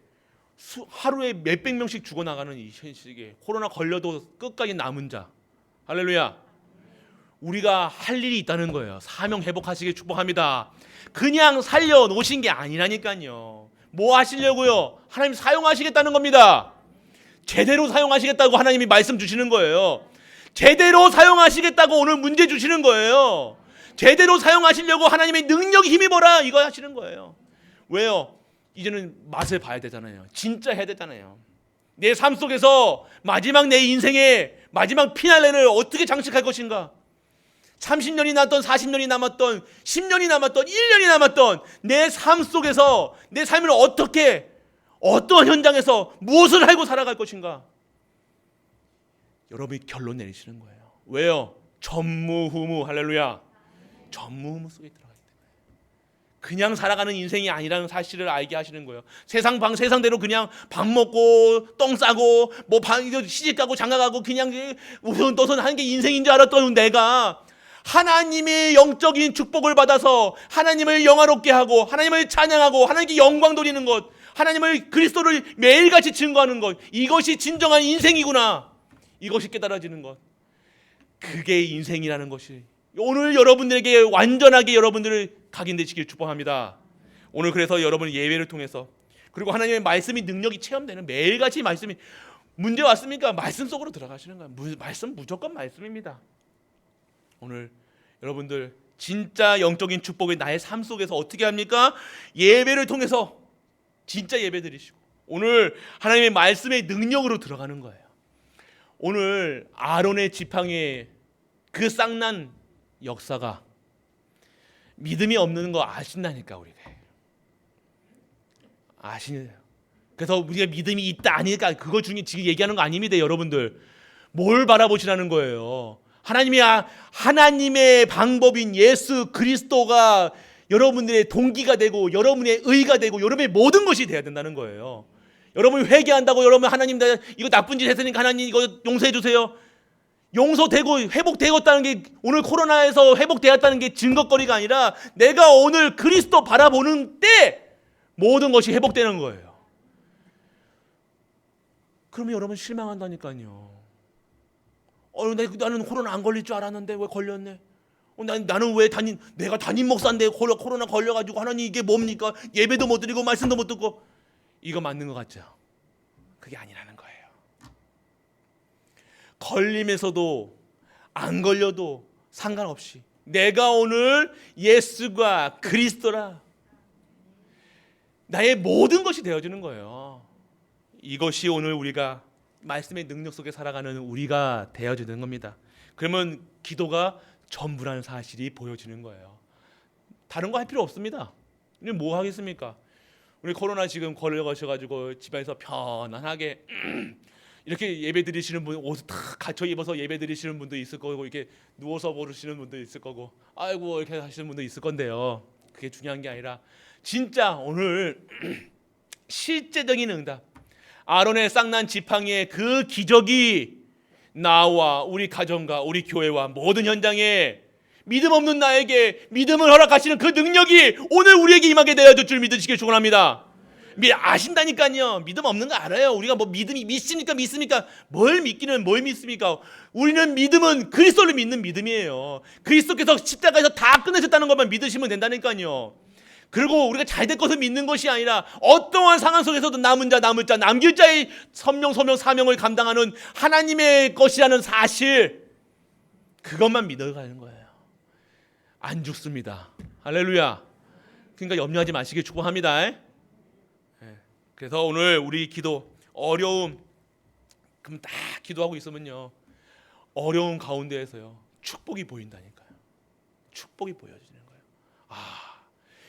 하루에 몇백 명씩 죽어나가는 이 시기에 코로나 걸려도 끝까지 남은 자, 할렐루야, 우리가 할 일이 있다는 거예요. 사명 회복하시길 축복합니다. 그냥 살려놓으신 게 아니라니까요. 뭐 하시려고요? 하나님 사용하시겠다는 겁니다. 제대로 사용하시겠다고 하나님이 말씀 주시는 거예요. 제대로 사용하시겠다고 오늘 문제 주시는 거예요. 제대로 사용하시려고 하나님의 능력이 힘입어라, 이거 하시는 거예요. 왜요? 이제는 맛을 봐야 되잖아요. 진짜 해야 되잖아요. 내 삶 속에서 마지막 내 인생의 마지막 피날레를 어떻게 장식할 것인가? 30년이 남았던 40년이 남았던 10년이 남았던 1년이 남았던 내 삶 속에서 내 삶을 어떻게, 어떤 현장에서 무엇을 알고 살아갈 것인가? 여러분이 결론 내리시는 거예요. 왜요? 전무후무, 할렐루야, 전무후무 속에 들어가기 때문에 그냥 살아가는 인생이 아니라는 사실을 알게 하시는 거예요. 세상대로 그냥 밥 먹고 똥 싸고 뭐 시집 가고 장가 가고 그냥 우선도선 하는 게 인생인 줄 알았던 내가 하나님의 영적인 축복을 받아서 하나님을 영화롭게 하고 하나님을 찬양하고 하나님께 영광 돌리는 것, 하나님을, 그리스도를 매일같이 증거하는 것, 이것이 진정한 인생이구나, 이것이 깨달아지는 것, 그게 인생이라는 것이 오늘 여러분들에게 완전하게 여러분들을 각인되시길 축복합니다. 오늘 그래서 여러분 예배를 통해서, 그리고 하나님의 말씀이 능력이 체험되는, 매일같이 말씀이, 문제 왔습니까? 말씀 속으로 들어가시는 거예요. 말씀 무조건 말씀입니다. 오늘 여러분들 진짜 영적인 축복이 나의 삶 속에서 어떻게 합니까? 예배를 통해서 진짜 예배 드리시고 오늘 하나님의 말씀의 능력으로 들어가는 거예요. 오늘 아론의 지팡이의 그 쌍난 역사가 믿음이 없는 거 아신다니까. 우리가 아시네요. 그래서 우리가 믿음이 있다 아니니까 그거 중에 지금 얘기하는 거 아닙니다. 여러분들 뭘 바라보시라는 거예요? 하나님의 방법인 예수 그리스도가 여러분들의 동기가 되고 여러분의 의가 되고 여러분의 모든 것이 돼야 된다는 거예요. 여러분이 회개한다고 여러분 하나님 이거 나쁜 짓 했으니까 하나님 이거 용서해 주세요. 용서되고 회복되었다는 게, 오늘 코로나에서 회복되었다는 게 증거거리가 아니라 내가 오늘 그리스도 바라보는 때 모든 것이 회복되는 거예요. 그러면 여러분 실망한다니까요. 나는 코로나 안 걸릴 줄 알았는데 왜 걸렸네? 나는 왜 내가 담임 목사인데 코로나 걸려가지고 하나님 이게 뭡니까? 예배도 못 드리고 말씀도 못 듣고. 이거 맞는 것 같죠? 그게 아니라는 거예요. 걸림에서도 안 걸려도 상관없이 내가 오늘 예수가 그리스도라, 나의 모든 것이 되어지는 거예요. 이것이 오늘 우리가 말씀의 능력 속에 살아가는 우리가 되어지는 겁니다. 그러면 기도가 전부라는 사실이 보여지는 거예요. 다른 거 할 필요 없습니다. 뭐 하겠습니까? 우리 코로나 지금 걸려가셔가지고 집에서 편안하게 이렇게 예배 드리시는 분, 옷 탁 갖춰 입어서 예배 드리시는 분도 있을 거고, 이렇게 누워서 보시는 분도 있을 거고, 아이고 이렇게 하시는 분도 있을 건데요. 그게 중요한 게 아니라 진짜 오늘 실제적인 응답, 아론의 쌍난 지팡이의 그 기적이 나와 우리 가정과 우리 교회와 모든 현장에 믿음 없는 나에게 믿음을 허락하시는 그 능력이 오늘 우리에게 임하게 되어줄 줄 믿으시길 축원합니다. 아신다니까요. 믿음 없는 거 알아요. 우리가 뭐 믿음이 믿습니까? 뭘 믿기는 뭘 믿습니까? 우리는 믿음은 그리스도를 믿는 믿음이에요. 그리스도께서 십자가에서 다 끝내셨다는 것만 믿으시면 된다니까요. 그리고 우리가 잘 될 것을 믿는 것이 아니라 어떠한 상황 속에서도 남을 자, 남길 자의 선명, 소명, 사명을 감당하는 하나님의 것이라는 사실, 그것만 믿어가는 거예요. 안 죽습니다. 할렐루야. 그러니까 염려하지 마시길 축복합니다. 그래서 오늘 우리 기도, 어려움, 그럼 딱 기도하고 있으면요, 어려운 가운데에서요 축복이 보인다니까요. 축복이 보여지는 거예요.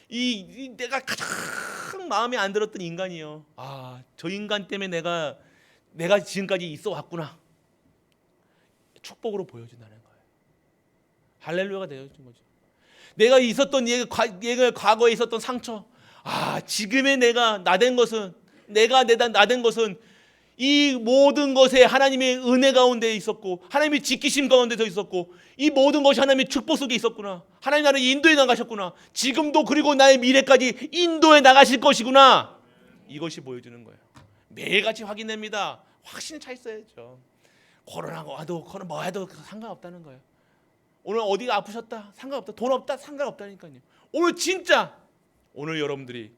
이 내가 가장 마음에 안 들었던 인간이요, 저 인간 때문에 내가 내가 지금까지 있어 왔구나. 축복으로 보여준다는 거예요. 할렐루야가 되어진 거죠. 내가 있었던 얘가 과거에 있었던 상처, 지금의 내가 나된 것은 나된 것은 이 모든 것에 하나님의 은혜 가운데 있었고 하나님의 지키심 가운데 서 있었고 이 모든 것이 하나님의 축복 속에 있었구나. 하나님 나를 인도해 나가셨구나. 지금도 그리고 나의 미래까지 인도해 나가실 것이구나. 이것이 보여주는 거예요. 매일같이 확인됩니다. 확신에 차 있어야죠. 코로나가 와도 뭐 해도 상관없다는 거예요. 오늘 어디가 아프셨다 상관없다. 돈 없다 상관없다니까요. 오늘 여러분들이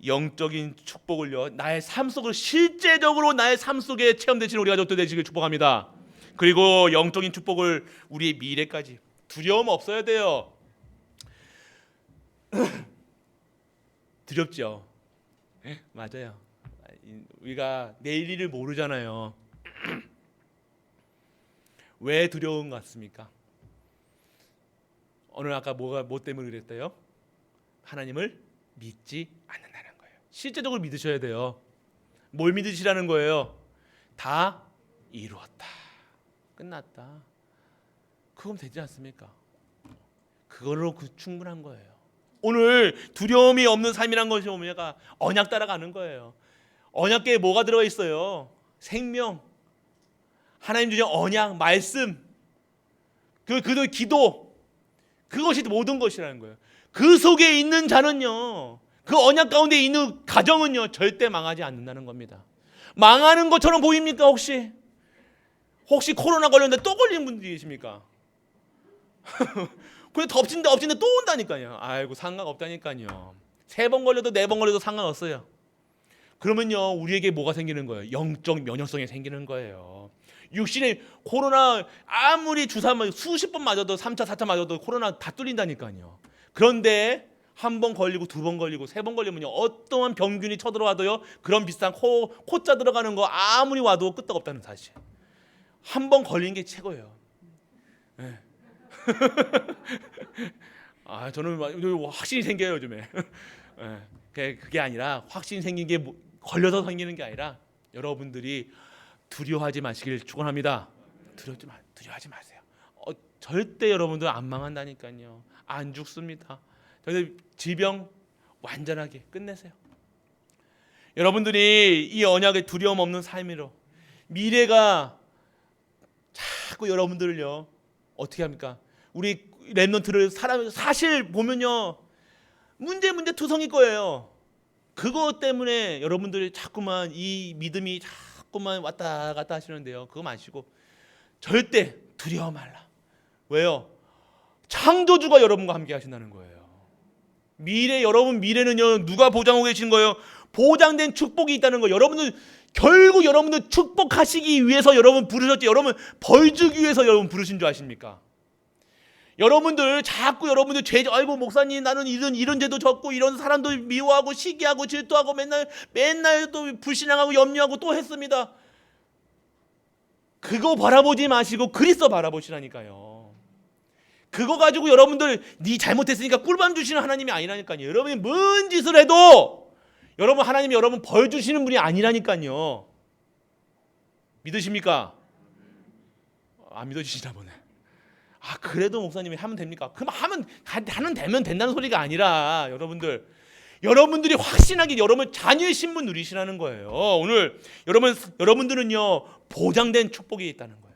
영적인 축복을요 나의 삶 속을 실제적으로 나의 삶 속에 체험되시는 우리 가족들 되시길 축복합니다. 그리고 영적인 축복을 우리의 미래까지 두려움 없어야 돼요. 두렵죠. 맞아요. 우리가 내일 일을 모르잖아요. 왜 두려운 것 같습니까? 오늘 아까 뭐 때문에 그랬대요? 하나님을 믿지 않는다는 거예요. 실제적으로 믿으셔야 돼요. 뭘 믿으시라는 거예요? 다 이루었다. 끝났다. 그건 되지 않습니까? 그걸로 충분한 거예요. 오늘 두려움이 없는 삶이란 것이 뭐냐가 언약 따라가는 거예요. 언약계에 뭐가 들어가 있어요? 생명, 하나님 주신 언약, 말씀, 그 기도, 그것이 모든 것이라는 거예요. 그 속에 있는 자는요, 그 언약 가운데 있는 가정은요 절대 망하지 않는다는 겁니다. 망하는 것처럼 보입니까? 혹시 코로나 걸렸는데 또 걸린 분들이 계십니까? 근데 엎친데 또 온다니까요. 아이고 상관없다니까요. 3번 걸려도 4번 걸려도 상관없어요. 그러면요 우리에게 뭐가 생기는 거예요? 영적 면역성이 생기는 거예요. 육신의 코로나 아무리 주사 수십 번 맞아도 3차 4차 맞아도 코로나 다 뚫린다니까요. 그런데 1번 걸리고 2번 걸리고 3번 걸리면요 어떠한 병균이 쳐들어와도요 그런 비슷한 코자 들어가는 거 아무리 와도 끄떡없다는 사실. 1번 걸린 게 최고예요. 네. 저는 확신이 생겨요 요즘에. 그게 아니라 확신이 생긴 게 걸려서 생기는 게 아니라 여러분들이 두려워하지 마시길 축원합니다. 두려워하지 마세요. 절대 여러분들 안 망한다니까요. 안 죽습니다. 절대 질병 완전하게 끝내세요. 여러분들이 이 언약의 두려움 없는 삶으로 미래가 자꾸 여러분들을요 어떻게 합니까? 우리 렘넌트를 사실 보면요 문제투성일 거예요. 그것 때문에 여러분들이 자꾸만 이 믿음이 자꾸만 왔다 갔다 하시는데요. 그거 마시고 절대 두려워 말라. 왜요? 창조주가 여러분과 함께 하신다는 거예요. 여러분 미래는요 누가 보장하고 계신 거예요? 보장된 축복이 있다는 거예요. 결국 여러분들 축복하시기 위해서 여러분 부르셨지. 여러분 벌 주기 위해서 여러분 부르신 줄 아십니까? 여러분들 자꾸 여러분들 아이고 목사님 나는 이런 죄도 졌고 이런 사람도 미워하고 시기하고 질투하고 맨날 또 불신앙하고 염려하고 또 했습니다. 그거 바라보지 마시고 그리스도 바라보시라니까요. 그거 가지고 여러분들 네 잘못했으니까 꿀밤 주시는 하나님이 아니라니까요. 여러분이 뭔 짓을 해도 하나님이 여러분 벌 주시는 분이 아니라니까요. 믿으십니까? 안 믿어지시나 보네. 그래도 목사님이 하면 됩니까? 그럼 하면 되면 된다는 소리가 아니라 여러분들이 확신하게 여러분 자녀의 신분 누리시라는 거예요. 오늘 여러분들은요 보장된 축복이 있다는 거예요.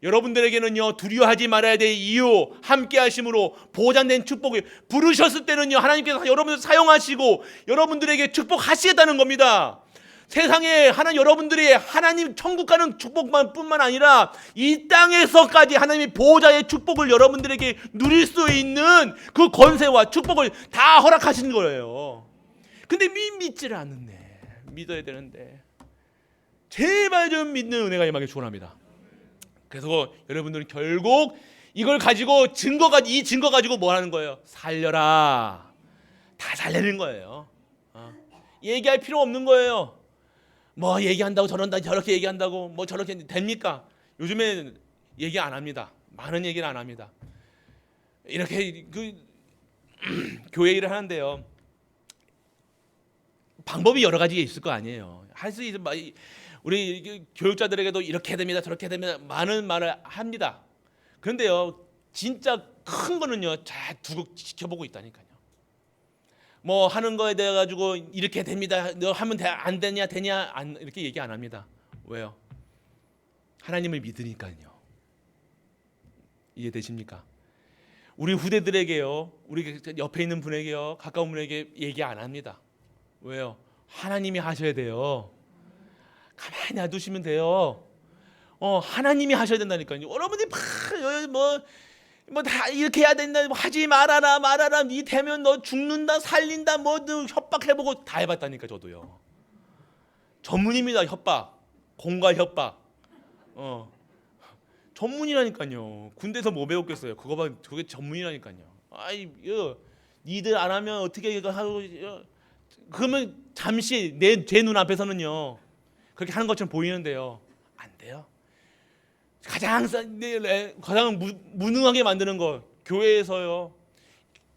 여러분들에게는요 두려워하지 말아야 될 이유 함께 하심으로 보장된 축복이 부르셨을 때는요 하나님께서 여러분들 사용하시고 여러분들에게 축복하시겠다는 겁니다. 세상에 여러분들이 하나님 천국 가는 축복뿐만 아니라 이 땅에서까지 하나님의 보호자의 축복을 여러분들에게 누릴 수 있는 그 권세와 축복을 다 허락하신 거예요. 근데 믿지를 않는데 믿어야 되는데 제발 좀 믿는 은혜가 임하길 축원합니다. 그래서 여러분들은 결국 이걸 가지고 이 증거 가지고 뭐 하는 거예요? 살려라. 다 살리는 거예요. 얘기할 필요 없는 거예요. 뭐 얘기한다고 저렇게 얘기한다고 뭐 저렇게 됩니까? 요즘에 얘기 안 합니다. 많은 얘기를 안 합니다. 이렇게 교회 일을 하는데요. 방법이 여러 가지 있을 거 아니에요. 할 수 있는 우리 교육자들에게도 이렇게 해야 됩니다, 저렇게 해야 됩니다. 많은 말을 합니다. 그런데요, 진짜 큰 거는요, 잘 두고 지켜보고 있다니까요. 뭐 하는 거에 대해 가지고 이렇게 됩니다. 너 하면 안 되냐, 되냐, 안 이렇게 얘기 안 합니다. 왜요? 하나님을 믿으니까요. 이해되십니까? 우리 후대들에게요, 우리 옆에 있는 분에게요, 가까운 분에게 얘기 안 합니다. 왜요? 하나님이 하셔야 돼요. 가만히 놔두시면 돼요. 하나님이 하셔야 된다니까요. 여러분이 뭐 다 이렇게 해야 된다, 뭐 하지 말아라, 니 되면 너 죽는다, 살린다, 뭐 협박해보고 다 해봤다니까. 저도요. 전문입니다. 협박, 공갈 협박. 전문이라니까요. 군대에서 뭐 배웠겠어요? 그게 전문이라니까요. 니들 안 하면 어떻게 이거 하고, 그러면 잠시 제 눈앞에서는요, 그렇게 하는 것처럼 보이는데요, 안 돼요. 가장 무능하게 만드는 거, 교회에서요,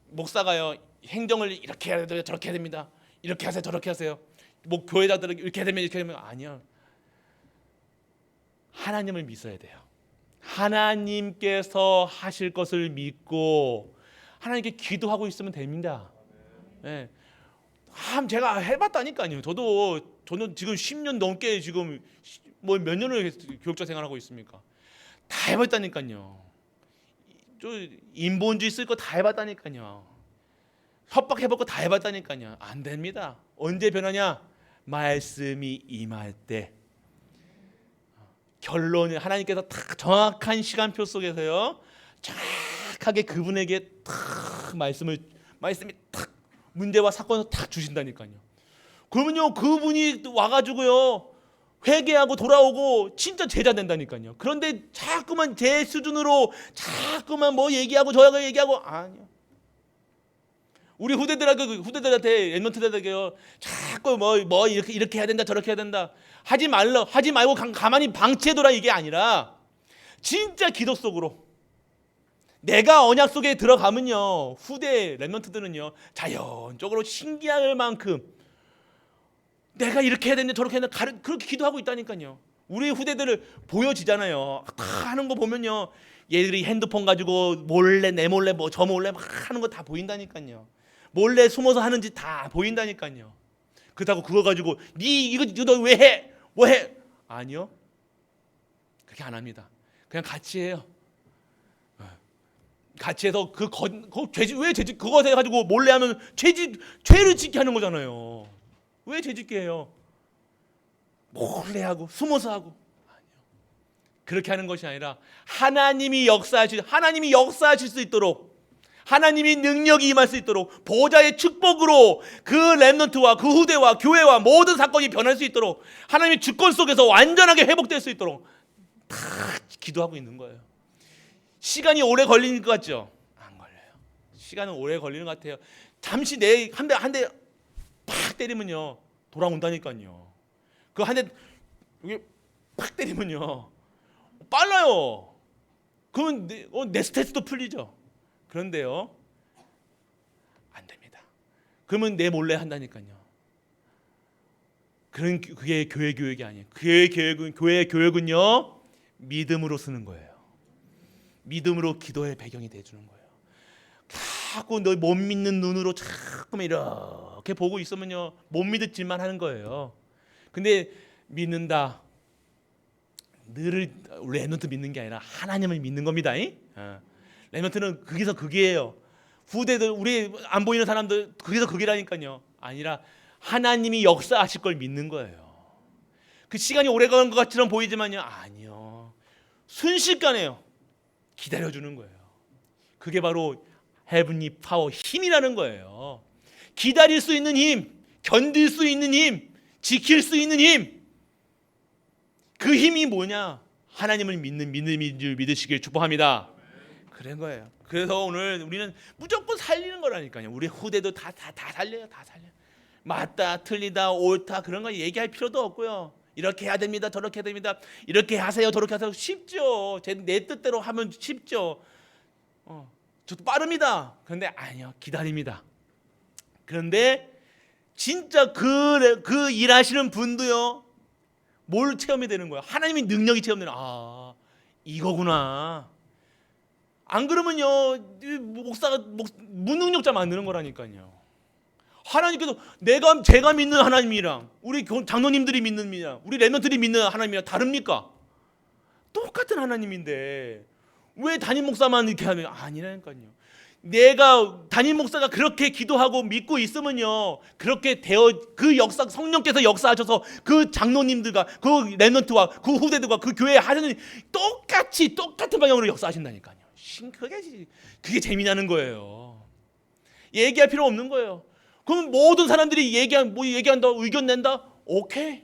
목사가요, 행정을 이렇게 해야 돼요, 저렇게 해야 됩니다, 이렇게 하세요, 저렇게 하세요. 뭐 교회자들은 이렇게 되면 이렇게 되면, 아니요. 하나님을 믿어야 돼요. 하나님께서 하실 것을 믿고 하나님께 기도하고 있으면 됩니다. 네. 제가 해봤다니까요. 저는 지금 10년 넘게 지금 뭐 몇 년을 교육자 생활하고 있습니까? 다 해봤다니까요. 인본주의 쓸 거 다 해봤다니까요. 협박해볼 거 다 해봤다니까요. 안 됩니다. 언제 변하냐? 말씀이 임할 때. 결론은 하나님께서 딱 정확한 시간표 속에서요, 정확하게 그분에게 딱 말씀이 딱 문제와 사건을 딱 주신다니까요. 그러면요, 그분이 와가지고요, 회개하고 돌아오고 진짜 제자 된다니까요. 그런데 자꾸만 제 수준으로 자꾸만 뭐 얘기하고 저하고 얘기하고, 아니요. 우리 후대들한테 랩런트들에게요, 자꾸 뭐 이렇게 해야 된다, 저렇게 해야 된다, 하지 말고 가만히 방치해둬라, 이게 아니라 진짜 기도 속으로 내가 언약 속에 들어가면요, 후대 랩런트들은요, 자연적으로 신기할 만큼 내가 이렇게 해야 된다, 저렇게 해야 된다, 그렇게 기도하고 있다니까요. 우리 후대들을 보여지잖아요. 다 하는 거 보면요, 얘들이 핸드폰 가지고 내 몰래 저 몰래 막 하는 거 다 보인다니까요. 몰래 숨어서 하는 짓 다 보인다니까요. 그렇다고 그거 가지고 이거 너 왜 해? 뭐 해? 아니요. 그렇게 안 합니다. 그냥 같이 해요. 같이 해서 그거 해가지고 몰래 하면 죄를 짓게 하는 거잖아요. 왜 죄 짓게 해요? 몰래 하고 숨어서 하고. 아니요. 그렇게 하는 것이 아니라 하나님이 역사하실 수 있도록, 하나님이 능력이 임할 수 있도록, 보좌의 축복으로 그 렘넌트와 그 후대와 교회와 모든 사건이 변할 수 있도록, 하나님의 주권 속에서 완전하게 회복될 수 있도록 다 기도하고 있는 거예요. 시간이 오래 걸리는 것 같죠? 안 걸려요. 시간은 오래 걸리는 것 같아요. 잠시 한 대 팍 때리면요, 돌아온다니까요. 그 한 대 여기 팍 때리면요, 빨라요. 그러면 내 스트레스도 풀리죠. 그런데요, 안 됩니다. 그러면 내 몰래 한다니까요. 그게 교회 교육이 아니에요. 교회 교육은요, 믿음으로 쓰는 거예요. 믿음으로 기도의 배경이 돼주는 거예요. 자꾸 너 못 믿는 눈으로 자꾸만 이렇게 보고 있으면요, 못 믿었지만 하는 거예요. 근데 믿는다, 늘 렘넌트 믿는 게 아니라 하나님을 믿는 겁니다. 렘넌트는 거기서 그게예요. 후대들, 우리 안 보이는 사람들, 거기서 그게라니까요. 아니라 하나님이 역사하실 걸 믿는 거예요. 그 시간이 오래 가는 것 같처럼 보이지만요, 아니요. 순식간에요, 기다려주는 거예요. 그게 바로 헤븐리 파워, 힘이라는 거예요. 기다릴 수 있는 힘, 견딜 수 있는 힘, 지킬 수 있는 힘. 그 힘이 뭐냐? 하나님을 믿는 믿음인 줄 믿으시길 축복합니다. 그런 거예요. 그래서 오늘 우리는 무조건 살리는 거라니까요. 우리 후대도 다 살려요. 다 살려요. 맞다, 틀리다, 옳다, 그런 거 얘기할 필요도 없고요. 이렇게 해야 됩니다, 저렇게 해야 됩니다, 이렇게 하세요, 저렇게 하세요. 쉽죠. 내 뜻대로 하면 쉽죠. 저도 빠릅니다. 그런데 아니요, 기다립니다. 그런데 진짜 그 일하시는 분도요, 뭘 체험이 되는 거예요? 하나님의 능력이 체험되는, 아, 이거구나. 안 그러면요, 목사가 무능력자 만드는 거라니까요. 하나님께서 제가 믿는 하나님이랑 우리 장로님들이 믿는 믿음, 우리 렘넌트들이 믿는 하나님이랑 다릅니까? 똑같은 하나님인데 왜 담임 목사만 이렇게 하면 아니라니까요. 내가 담임 목사가 그렇게 기도하고 믿고 있으면요, 그렇게 그 역사, 성령께서 역사하셔서 그 장로님들과 그 렘넌트와 그 후대들과 그 교회에 하시는 똑같은 방향으로 역사하신다니까요. 그게 재미나는 거예요. 얘기할 필요 없는 거예요. 그럼 모든 사람들이 얘기한다, 의견 낸다? 오케이.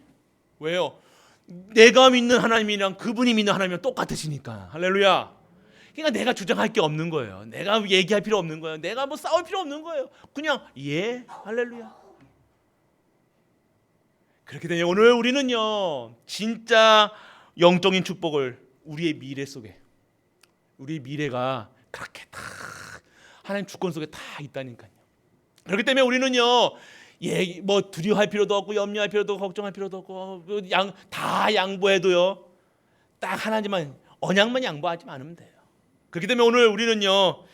왜요? 내가 믿는 하나님이랑 그분이 믿는 하나님이랑 똑같으시니까. 할렐루야. 그러니까 내가 주장할 게 없는 거예요. 내가 얘기할 필요 없는 거예요. 내가 뭐 싸울 필요 없는 거예요. 그냥 할렐루야. 그렇게 되니 오늘 우리는요, 진짜 영적인 축복을 우리의 미래 속에, 우리의 미래가 그렇게 다 하나님 주권 속에 다 있다니까요. 그렇기 때문에 우리는요, 뭐 두려워할 필요도 없고 염려할 필요도 없고 걱정할 필요도 없고 다 양보해도요, 딱 하나님만, 언약만 양보하지 않으면 돼요. 그렇기 때문에 오늘 우리는요,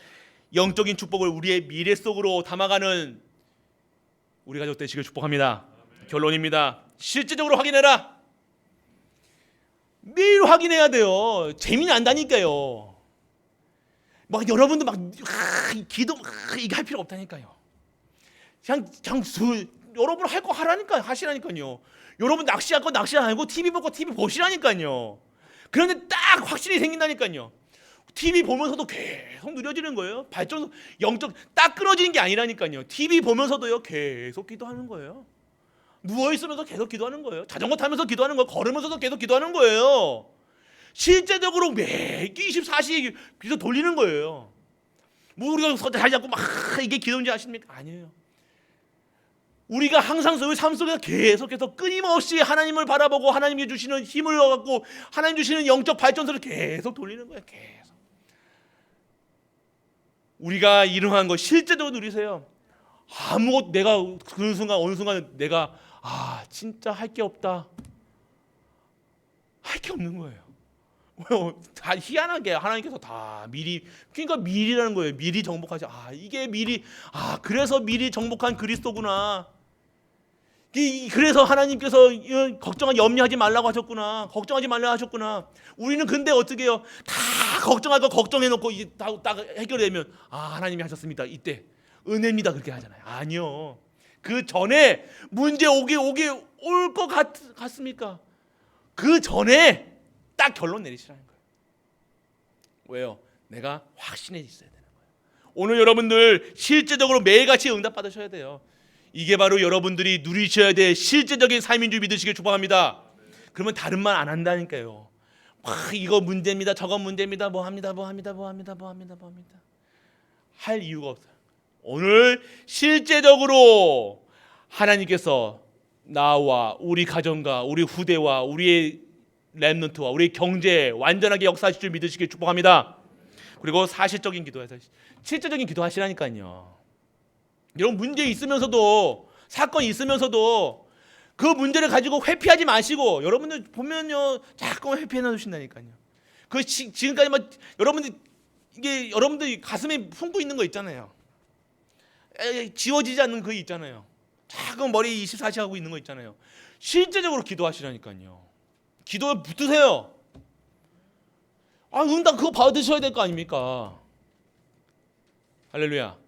영적인 축복을 우리의 미래 속으로 담아가는 우리 가족 되시길 축복합니다. 결론입니다. 실제적으로 확인해라. 매일 확인해야 돼요. 재미난다니까요. 막 여러분도 기도 이게 할 필요 없다니까요. 그냥 여러분 할 거 하시라니까요. 여러분 낚시할 거 낚시 안 하고 TV 볼 거 TV 보시라니까요. 그런데 딱 확실히 생긴다니까요. TV 보면서도 계속 느려지는 거예요. 발전 영적 딱 끊어지는 게 아니라니까요. TV 보면서도요, 계속 기도하는 거예요. 누워 있으면서 계속 기도하는 거예요. 자전거 타면서 기도하는 거예요. 걸으면서도 계속 기도하는 거예요. 실제적으로 매일 24시간 계속 돌리는 거예요. 뭐 우리가 잘 잡고 막 이게 기도인지 아십니까? 아니에요. 우리가 항상 저희 삶 속에서 계속해서 끊임없이 하나님을 바라보고 하나님이 주시는 힘을 얻고 하나님 주시는 영적 발전소를 계속 돌리는 거예요. 계속. 우리가 이루한 거 실제적으로 누리세요. 내가 그 순간 어느 순간 내가 진짜 할 게 없다. 할 게 없는 거예요. 다 희한하게 하나님께서 다 그러니까 미리라는 거예요. 미리 정복하지. 이게 그래서 미리 정복한 그리스도구나. 그래서 하나님께서 염려하지 말라고 하셨구나. 걱정하지 말라고 하셨구나. 우리는 근데 어떻게 해요? 다 걱정하고 걱정해놓고 딱 해결되면 하나님이 하셨습니다. 이때 은혜입니다. 그렇게 하잖아요. 아니요. 그 전에 문제 올 것 같습니까? 그 전에 딱 결론 내리시라는 거예요. 왜요? 내가 확신해 있어야 되는 거예요. 오늘 여러분들 실제적으로 매일같이 응답 받으셔야 돼요. 이게 바로 여러분들이 누리셔야 될 실제적인 삶인 줄 믿으시길 축복합니다. 그러면 다른 말 안 한다니까요. 이거 문제입니다. 저건 문제입니다. 뭐 합니다. 할 이유가 없어요. 오늘 실제적으로 하나님께서 나와 우리 가정과 우리 후대와 우리의 렘넌트와 우리 경제에 완전하게 역사하실 줄 믿으시길 축복합니다. 그리고 사실적인 기도해서 실제적인 기도하시라니까요. 이런 문제 있으면서도 사건이 있으면서도 그 문제를 가지고 회피하지 마시고 여러분들 보면요 자꾸 회피해 놔주신다니까요. 지금까지 막 여러분들 가슴에 품고 있는 거 있잖아요. 지워지지 않는 거 있잖아요. 자꾸 머리 24시 하고 있는 거 있잖아요. 실제적으로 기도하시라니까요. 기도에 붙으세요. 응답 그거 받으셔야 될 거 아닙니까? 할렐루야.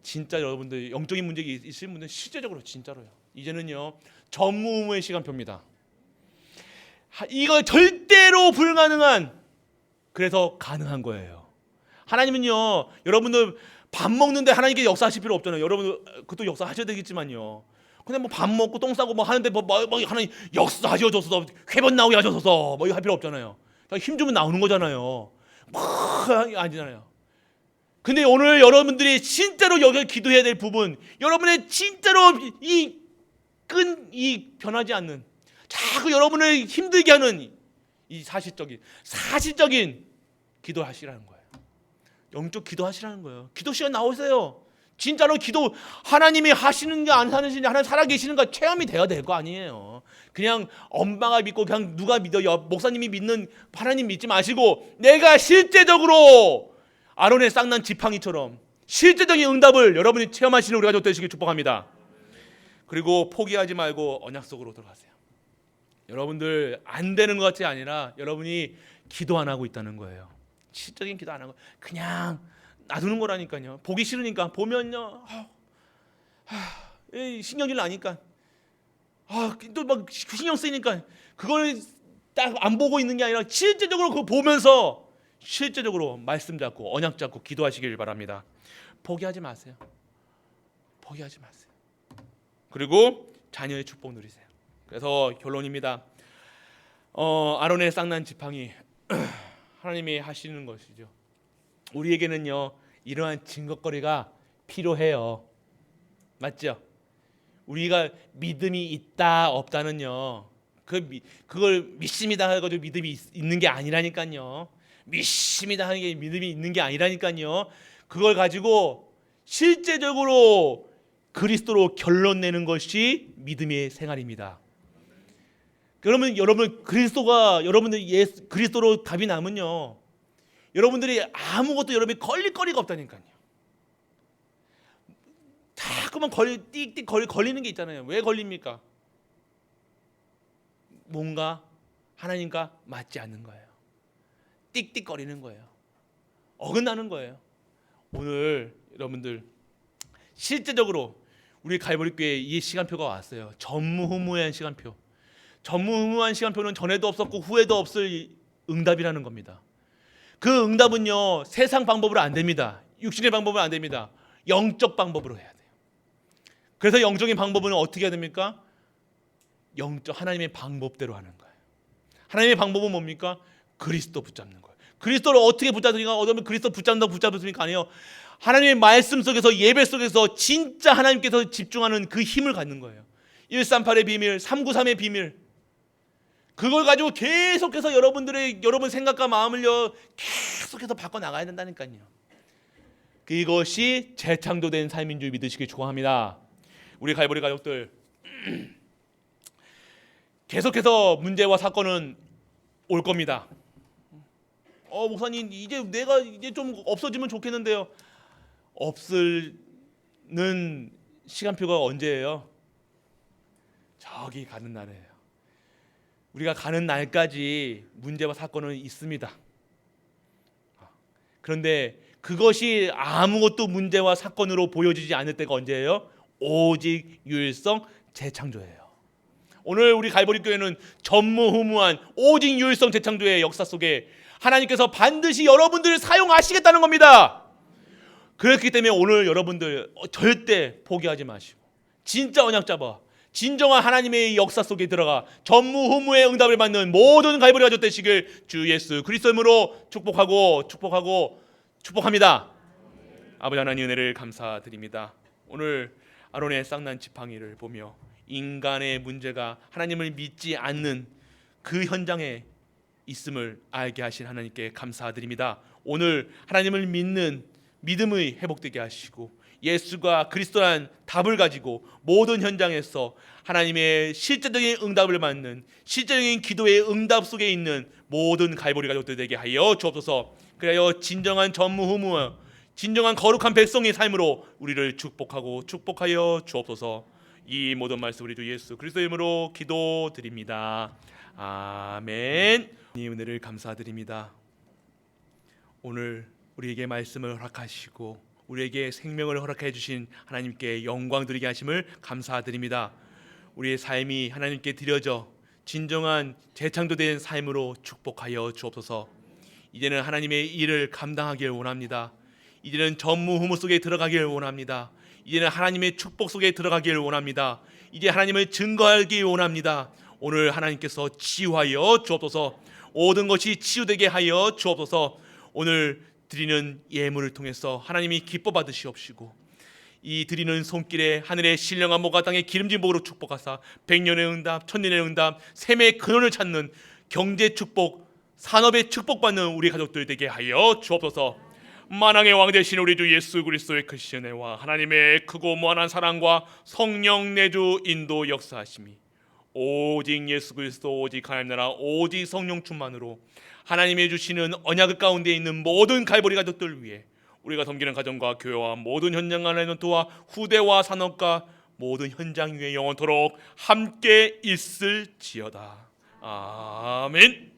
진짜 여러분들 영적인 문제 있으신 분들 실제적으로 진짜로요. 이제는요 전무후무의 시간표입니다. 이거 절대로 불가능한, 그래서 가능한 거예요. 하나님은요 여러분들 밥 먹는데 하나님께 역사하실 필요 없잖아요. 여러분들 그것도 역사하셔야 되겠지만요. 근데 뭐 밥 먹고 똥 싸고 뭐 하는데 뭐 하나님 역사하셔서 회번 나오게 하셔서 뭐 이거 할 필요 없잖아요. 힘 주면 나오는 거잖아요. 아니잖아요. 근데 오늘 여러분들이 진짜로 여기 기도해야 될 부분, 여러분의 진짜로 이 변하지 않는, 자꾸 여러분을 힘들게 하는 이 사실적인 기도하시라는 거예요. 영적 기도하시라는 거예요. 기도 시간 나오세요. 진짜로 기도 하나님이 하시는 게 안 하시는지 하나님 살아계시는가 체험이 돼야 될 거 아니에요. 그냥 엄마가 믿고 그냥 누가 믿어요. 목사님이 믿는 하나님 믿지 마시고 내가 실제적으로 아론의 쌍난 지팡이처럼 실제적인 응답을 여러분이 체험하시는 우리 가족 되시길 축복합니다. 그리고 포기하지 말고 언약 속으로 들어가세요. 여러분들 안 되는 것 같이 아니라 여러분이 기도 안 하고 있다는 거예요. 실적인 기도 안 하고 그냥 놔두는 거라니까요. 보기 싫으니까 보면요, 신경질 나니까, 또 막 신경 쓰이니까 그걸 딱 안 보고 있는 게 아니라 실제적으로 그거 보면서 실제적으로 말씀 잡고 언약 잡고 기도하시길 바랍니다. 포기하지 마세요. 포기하지 마세요. 그리고 자녀의 축복 누리세요. 그래서 결론입니다. 아론의 쌍난 지팡이 하나님이 하시는 것이죠. 우리에게는요 이러한 증거거리가 필요해요. 맞죠? 우리가 믿음이 있다 없다는요 그걸 믿습니다 해가지고 믿음이 있는 게 아니라니까요. 믿습니다 하는 게 믿음이 있는 게 아니라니까요. 그걸 가지고 실제적으로 그리스도로 결론 내는 것이 믿음의 생활입니다. 그러면 여러분 그리스도가 여러분들 그리스도로 답이 나면요 여러분들이 아무것도 여러분이 걸릴 거리가 없다니까요. 자꾸만 띡띡 걸리는 게 있잖아요. 왜 걸립니까? 뭔가 하나님과 맞지 않는 거예요. 띡띡 거리는 거예요. 어긋나는 거예요. 오늘 여러분들 실제적으로 우리 갈보리 교회에 이 시간표가 왔어요. 전무후무한 시간표. 전무후무한 시간표는 전에도 없었고 후에도 없을 응답이라는 겁니다. 그 응답은요 세상 방법으로 안 됩니다. 육신의 방법으로 안 됩니다. 영적 방법으로 해야 돼요. 그래서 영적인 방법은 어떻게 해야 됩니까? 영적 하나님의 방법대로 하는 거예요. 하나님의 방법은 뭡니까? 그리스도 붙잡는 거예요. 그리스도를 어떻게 붙잡으니까 어쩌면 그리스도 붙잡습니까? 아니요. 하나님의 말씀 속에서 예배 속에서 진짜 하나님께서 집중하는 그 힘을 갖는 거예요. 138의 비밀, 393의 비밀. 그걸 가지고 계속해서 여러분 생각과 마음을요 계속해서 바꿔 나가야 된다니까요. 그것이 재창조된 삶인 줄 믿으시길 축원합니다. 우리 갈보리 가족들 계속해서 문제와 사건은 올 겁니다. 목사님 내가 이제 좀 없어지면 좋겠는데요. 없을는 시간표가 언제예요? 저기 가는 날이에요. 우리가 가는 날까지 문제와 사건은 있습니다. 그런데 그것이 아무것도 문제와 사건으로 보여지지 않을 때가 언제예요? 오직 유일성 재창조예요. 오늘 우리 갈보리 교회는 전무후무한 오직 유일성 재창조의 역사 속에 하나님께서 반드시 여러분들을 사용하시겠다는 겁니다. 그렇기 때문에 오늘 여러분들 절대 포기하지 마시고 진짜 언약 잡아 진정한 하나님의 역사 속에 들어가 전무후무의 응답을 받는 모든 갈보리 가족 되시길 주 예수 그리스도 이름으로 축복합니다. 아버지 하나님 은혜를 감사드립니다. 오늘 아론의 쌍난 지팡이를 보며 인간의 문제가 하나님을 믿지 않는 그 현장에 있음을 알게 하신 하나님께 감사드립니다. 오늘 하나님을 믿는 믿음의 회복되게 하시고 예수가 그리스도란 답을 가지고 모든 현장에서 하나님의 실제적인 응답을 받는 실제적인 기도의 응답 속에 있는 모든 갈보리 가족들 되게 하여 주옵소서. 그래야 진정한 전무후무 진정한 거룩한 백성의 삶으로 우리를 축복하여 주옵소서. 이 모든 말씀 우리 주 예수 그리스도의 이름으로 기도드립니다. 아멘. 이 은혜를 감사드립니다. 오늘 우리에게 말씀을 허락하시고 우리에게 생명을 허락해 주신 하나님께 영광 드리게 하심을 감사드립니다. 우리의 삶이 하나님께 드려져 진정한 재창조된 삶으로 축복하여 주옵소서. 이제는 하나님의 일을 감당하길 원합니다. 이제는 전무후무 속에 들어가길 원합니다. 이제는 하나님의 축복 속에 들어가길 원합니다. 이제 하나님을 증거하길 원합니다. 오늘 하나님께서 치유하여 주옵소서. 모든 것이 치유되게 하여 주옵소서. 오늘 드리는 예물을 통해서 하나님이 기뻐 받으시옵시고 이 드리는 손길에 하늘의 신령한 목과 땅의 기름진 복으로 축복하사 백년의 응답, 천년의 응답, 샘의 근원을 찾는 경제 축복, 산업의 축복받는 우리 가족들 되게 하여 주옵소서. 만왕의 왕 되신 우리 주 예수 그리스도의 크신 은혜와 하나님의 크고 무한한 사랑과 성령 내주 인도 역사하심이 오직 예수 그리스도, 오직 하나님 나라, 오직 성령 충만으로 하나님이 주시는 언약 가운데 있는 모든 갈보리 가족들 위해 우리가 섬기는 가정과 교회와 모든 현장 안에 전투와 후대와 산업과 모든 현장 위에 영원토록 함께 있을지어다. 아멘.